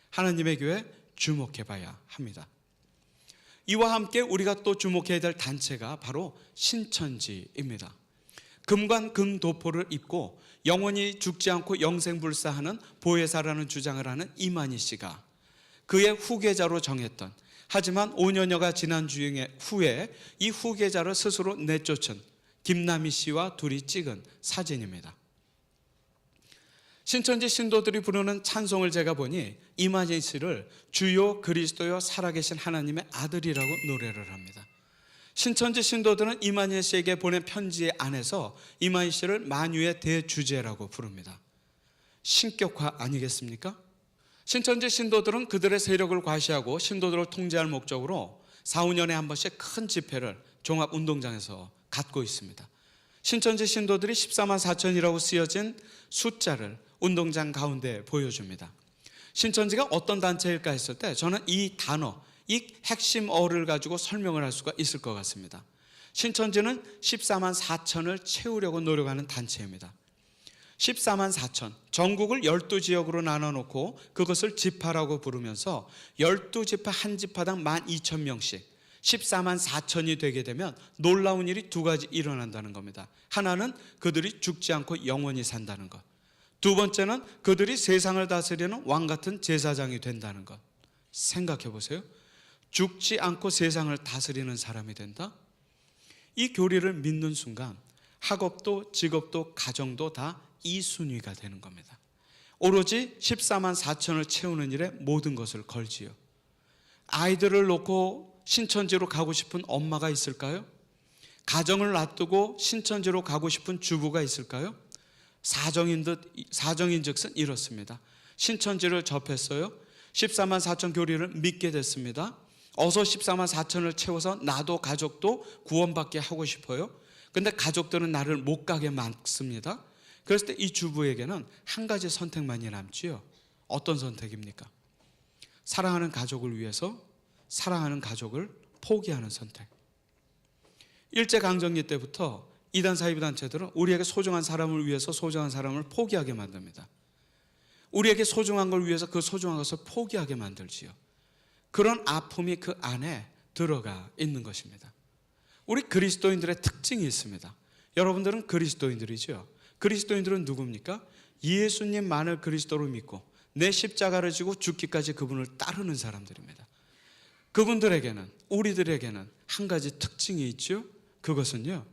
하나님의 교회 주목해 봐야 합니다. 이와 함께 우리가 또 주목해야 될 단체가 바로 신천지입니다. 금관금도포를 입고 영원히 죽지 않고 영생불사하는 보혜사라는 주장을 하는 이만희 씨가 그의 후계자로 정했던, 하지만 5년여가 지난 후에 이 후계자를 스스로 내쫓은 김남희 씨와 둘이 찍은 사진입니다. 신천지 신도들이 부르는 찬송을 제가 보니 이만희 씨를 주요 그리스도여 살아계신 하나님의 아들이라고 노래를 합니다. 신천지 신도들은 이만희 씨에게 보낸 편지 안에서 이만희 씨를 만유의 대주제라고 부릅니다. 신격화 아니겠습니까? 신천지 신도들은 그들의 세력을 과시하고 신도들을 통제할 목적으로 4, 5년에 한 번씩 큰 집회를 종합운동장에서 갖고 있습니다. 신천지 신도들이 14만 4천이라고 쓰여진 숫자를 운동장 가운데 보여줍니다. 신천지가 어떤 단체일까 했을 때 저는 이 단어, 이 핵심어를 가지고 설명을 할 수가 있을 것 같습니다. 신천지는 14만 4천을 채우려고 노력하는 단체입니다. 14만 4천, 전국을 12지역으로 나눠놓고 그것을 지파라고 부르면서 12지파 한 지파당 12,000명씩 14만 4천이 되게 되면 놀라운 일이 두 가지 일어난다는 겁니다. 하나는 그들이 죽지 않고 영원히 산다는 것. 두 번째는 그들이 세상을 다스리는 왕 같은 제사장이 된다는 것. 생각해 보세요. 죽지 않고 세상을 다스리는 사람이 된다? 이 교리를 믿는 순간 학업도 직업도 가정도 다 이순위가 되는 겁니다. 오로지 14만 4천을 채우는 일에 모든 것을 걸지요. 아이들을 놓고 신천지로 가고 싶은 엄마가 있을까요? 가정을 놔두고 신천지로 가고 싶은 주부가 있을까요? 사정인즉슨 이렇습니다. 신천지를 접했어요. 14만 4천 교리를 믿게 됐습니다. 어서 14만 4천을 채워서 나도 가족도 구원받게 하고 싶어요. 근데 가족들은 나를 못 가게 막습니다. 그랬을 때 이 주부에게는 한 가지 선택만이 남지요. 어떤 선택입니까? 사랑하는 가족을 위해서 사랑하는 가족을 포기하는 선택. 일제강점기 때부터 이단 사이비단체들은 우리에게 소중한 사람을 위해서 소중한 사람을 포기하게 만듭니다. 우리에게 소중한 걸 위해서 그 소중한 것을 포기하게 만들지요. 그런 아픔이 그 안에 들어가 있는 것입니다. 우리 그리스도인들의 특징이 있습니다. 여러분들은 그리스도인들이죠. 그리스도인들은 누굽니까? 예수님만을 그리스도로 믿고 내 십자가를 지고 죽기까지 그분을 따르는 사람들입니다. 그분들에게는, 우리들에게는 한 가지 특징이 있죠. 그것은요,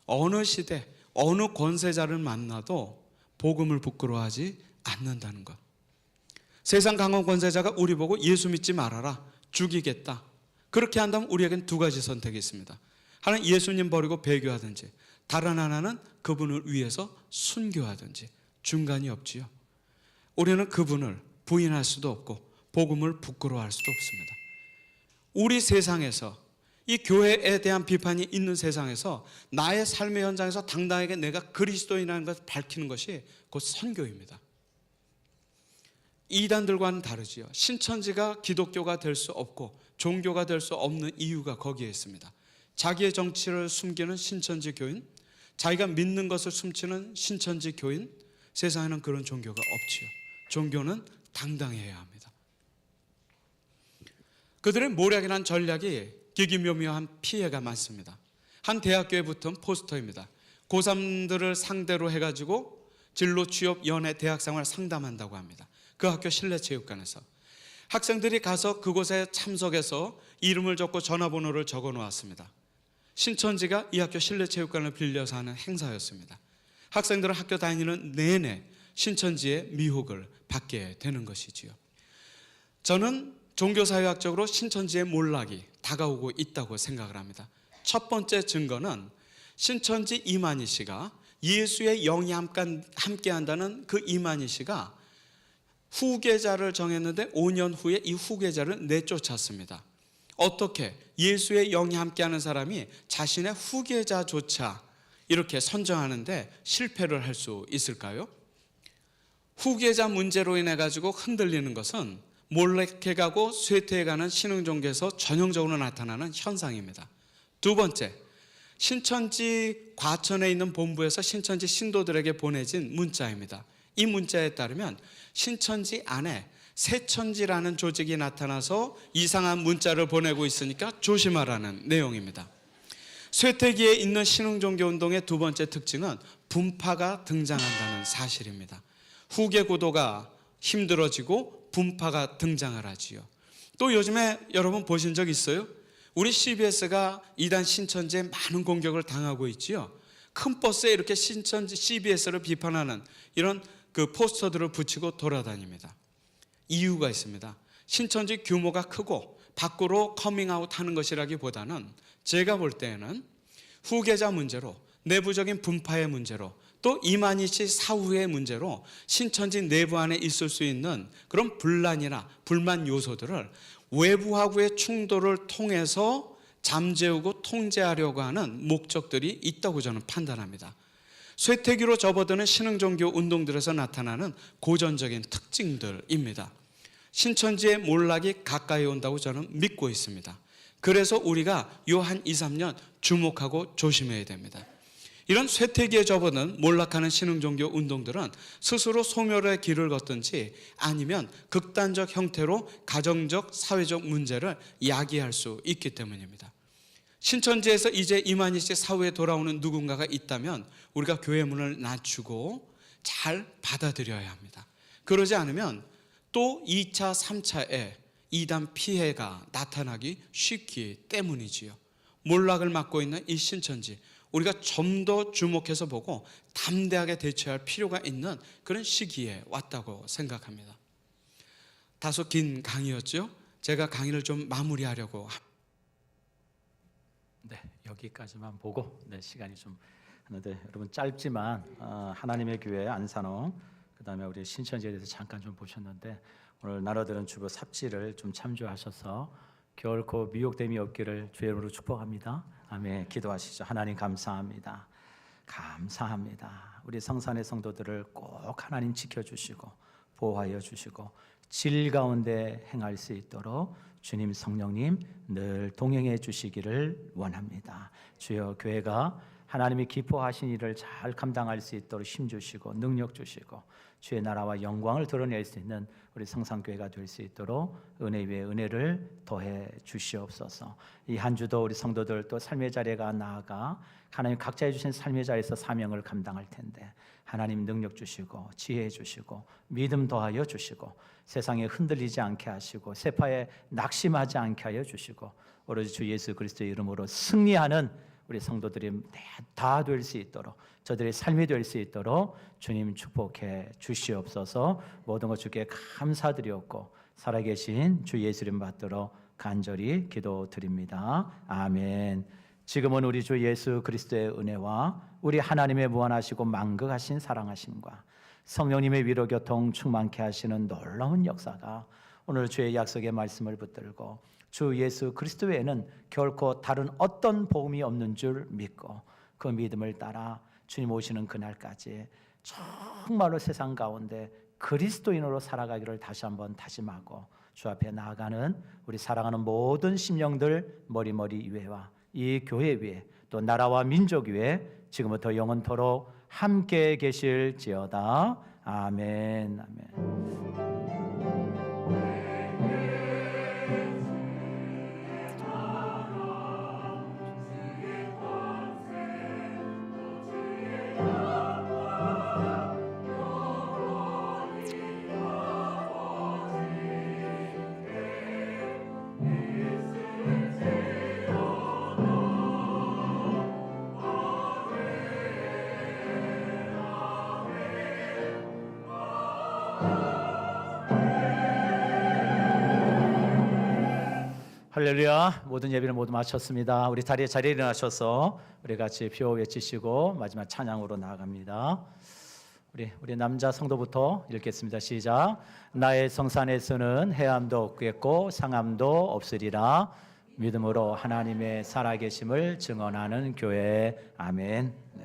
어느 시대, 어느 권세자를 만나도 복음을 부끄러워하지 않는다는 것. 세상 강한 권세자가 우리 보고 예수 믿지 말아라, 죽이겠다, 그렇게 한다면 우리에겐 두 가지 선택이 있습니다. 하나는 예수님 버리고 배교하든지, 다른 하나는 그분을 위해서 순교하든지, 중간이 없지요. 우리는 그분을 부인할 수도 없고 복음을 부끄러워할 수도 없습니다. 우리 세상에서, 이 교회에 대한 비판이 있는 세상에서 나의 삶의 현장에서 당당하게 내가 그리스도인이라는 것을 밝히는 것이 곧 선교입니다. 이단들과는 다르지요. 신천지가 기독교가 될 수 없고 종교가 될 수 없는 이유가 거기에 있습니다. 자기의 정치를 숨기는 신천지 교인, 자기가 믿는 것을 숨기는 신천지 교인, 세상에는 그런 종교가 없지요. 종교는 당당해야 합니다. 그들의 모략이란 전략이 기기묘묘한 피해가 많습니다. 한 대학교에 붙은 포스터입니다. 고3들을 상대로 해가지고 진로, 취업, 연애, 대학생활 상담한다고 합니다. 그 학교 실내체육관에서 학생들이 가서 그곳에 참석해서 이름을 적고 전화번호를 적어 놓았습니다. 신천지가 이 학교 실내체육관을 빌려서 하는 행사였습니다. 학생들은 학교 다니는 내내 신천지의 미혹을 받게 되는 것이지요. 저는 종교사회학적으로 신천지의 몰락이 다가오고 있다고 생각을 합니다. 첫 번째 증거는 신천지 이만희 씨가 예수의 영이 함께한다는 그 이만희 씨가 후계자를 정했는데 5년 후에 이 후계자를 내쫓았습니다. 어떻게 예수의 영이 함께하는 사람이 자신의 후계자조차 이렇게 선정하는데 실패를 할 수 있을까요? 후계자 문제로 인해 가지고 흔들리는 것은 몰락해가고 쇠퇴해가는 신흥종교에서 전형적으로 나타나는 현상입니다. 두 번째, 신천지 과천에 있는 본부에서 신천지 신도들에게 보내진 문자입니다. 이 문자에 따르면 신천지 안에 새천지라는 조직이 나타나서 이상한 문자를 보내고 있으니까 조심하라는 내용입니다. 쇠퇴기에 있는 신흥종교 운동의 두 번째 특징은 분파가 등장한다는 사실입니다. 후계 구도가 힘들어지고 분파가 등장을 하지요. 또 요즘에 여러분 보신 적 있어요? 우리 CBS가 이단 신천지에 많은 공격을 당하고 있지요. 큰 버스에 이렇게 신천지 CBS를 비판하는 이런 그 포스터들을 붙이고 돌아다닙니다. 이유가 있습니다. 신천지 규모가 크고 밖으로 커밍아웃 하는 것이라기보다는 제가 볼 때에는 후계자 문제로, 내부적인 분파의 문제로, 또 이만희 씨 사후의 문제로 신천지 내부 안에 있을 수 있는 그런 분란이나 불만 요소들을 외부하고의 충돌을 통해서 잠재우고 통제하려고 하는 목적들이 있다고 저는 판단합니다. 쇠퇴기로 접어드는 신흥종교 운동들에서 나타나는 고전적인 특징들입니다. 신천지의 몰락이 가까이 온다고 저는 믿고 있습니다. 그래서 우리가 요 한 2, 3년 주목하고 조심해야 됩니다. 이런 쇠퇴기에 접어든 몰락하는 신흥종교 운동들은 스스로 소멸의 길을 걷든지 아니면 극단적 형태로 가정적, 사회적 문제를 야기할 수 있기 때문입니다. 신천지에서 이제 이만희 씨 사후에 돌아오는 누군가가 있다면 우리가 교회 문을 낮추고 잘 받아들여야 합니다. 그러지 않으면 또 2차, 3차에 이단 피해가 나타나기 쉽기 때문이지요. 몰락을 맡고 있는 이 신천지, 우리가 좀 더 주목해서 보고 담대하게 대처할 필요가 있는 그런 시기에 왔다고 생각합니다. 다소 긴 강의였죠? 제가 강의를 좀 마무리하려고 합니다. 네, 여기까지만 보고 시간이 좀 하는데 여러분 짧지만 하나님의 교회 안산홍 그다음에 우리 신천지에 대해서 잠깐 좀 보셨는데 오늘 나눠드린 주보 삽질을 좀 참조하셔서 결코 미혹됨이 없기를 주의 이름으로 축복합니다. 아멘. 기도하시죠. 하나님 감사합니다. 감사합니다. 우리 성산의 성도들을 꼭 하나님 지켜주시고 보호하여 주시고 질 가운데 행할 수 있도록 주님 성령님 늘 동행해 주시기를 원합니다. 주여, 교회가 하나님이 기뻐하신 일을 잘 감당할 수 있도록 힘 주시고 능력 주시고 주의 나라와 영광을 드러낼 수 있는 우리 성산교회가 될 수 있도록 은혜 위에 은혜를 더해 주시옵소서. 이 한 주도 우리 성도들 또 삶의 자리에 나아가 하나님 각자 주신 삶의 자리에서 사명을 감당할 텐데 하나님 능력 주시고 지혜 주시고 믿음 더하여 주시고 세상에 흔들리지 않게 하시고 세파에 낙심하지 않게 하여 주시고 오로지 주 예수 그리스도의 이름으로 승리하는 우리 성도들이 다 될 수 있도록 저들의 삶이 될 수 있도록 주님 축복해 주시옵소서. 모든 것 주께 감사드리옵고 살아계신 주 예수 이름 받들어 간절히 기도드립니다. 아멘. 지금은 우리 주 예수 그리스도의 은혜와 우리 하나님의 무한하시고 만극하신 사랑하심과 성령님의 위로 교통 충만케 하시는 놀라운 역사가 오늘 주의 약속의 말씀을 붙들고 주 예수 그리스도 외에는 결코 다른 어떤 복음이 없는 줄 믿고 그 믿음을 따라 주님 오시는 그날까지 정말로 세상 가운데 그리스도인으로 살아가기를 다시 한번 다짐하고 주 앞에 나아가는 우리 사랑하는 모든 심령들 머리머리 위에와 이 교회 위에 또 나라와 민족 위에 지금부터 영원토록 함께 계실지어다. 아멘. 아멘. 할렐루야. 모든 예배를 모두 마쳤습니다. 우리 자리에 일어나셔서 우리 같이 피오 외치시고 마지막 찬양으로 나아갑니다. 우리 남자 성도부터 읽겠습니다. 시작. 나의 성산에서는 해함도 없겠고 상함도 없으리라. 믿음으로 하나님의 살아계심을 증언하는 교회. 아멘. 네.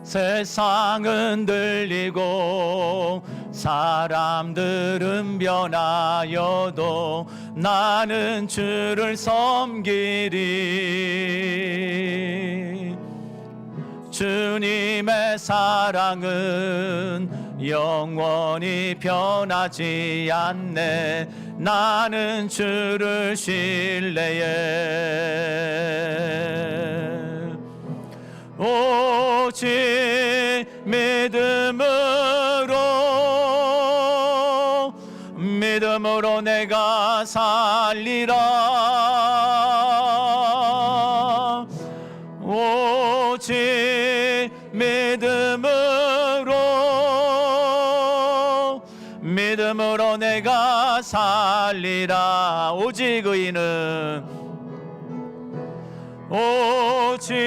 세상은 들리고 사람들은 변하여도 나는 주를 섬기리. 주님의 사랑은 영원히 변하지 않네. 나는 주를 신뢰해. 오직 믿음으로 내가 살리라. 오직 믿음으로 내가 살리라. 오직 의인은 오직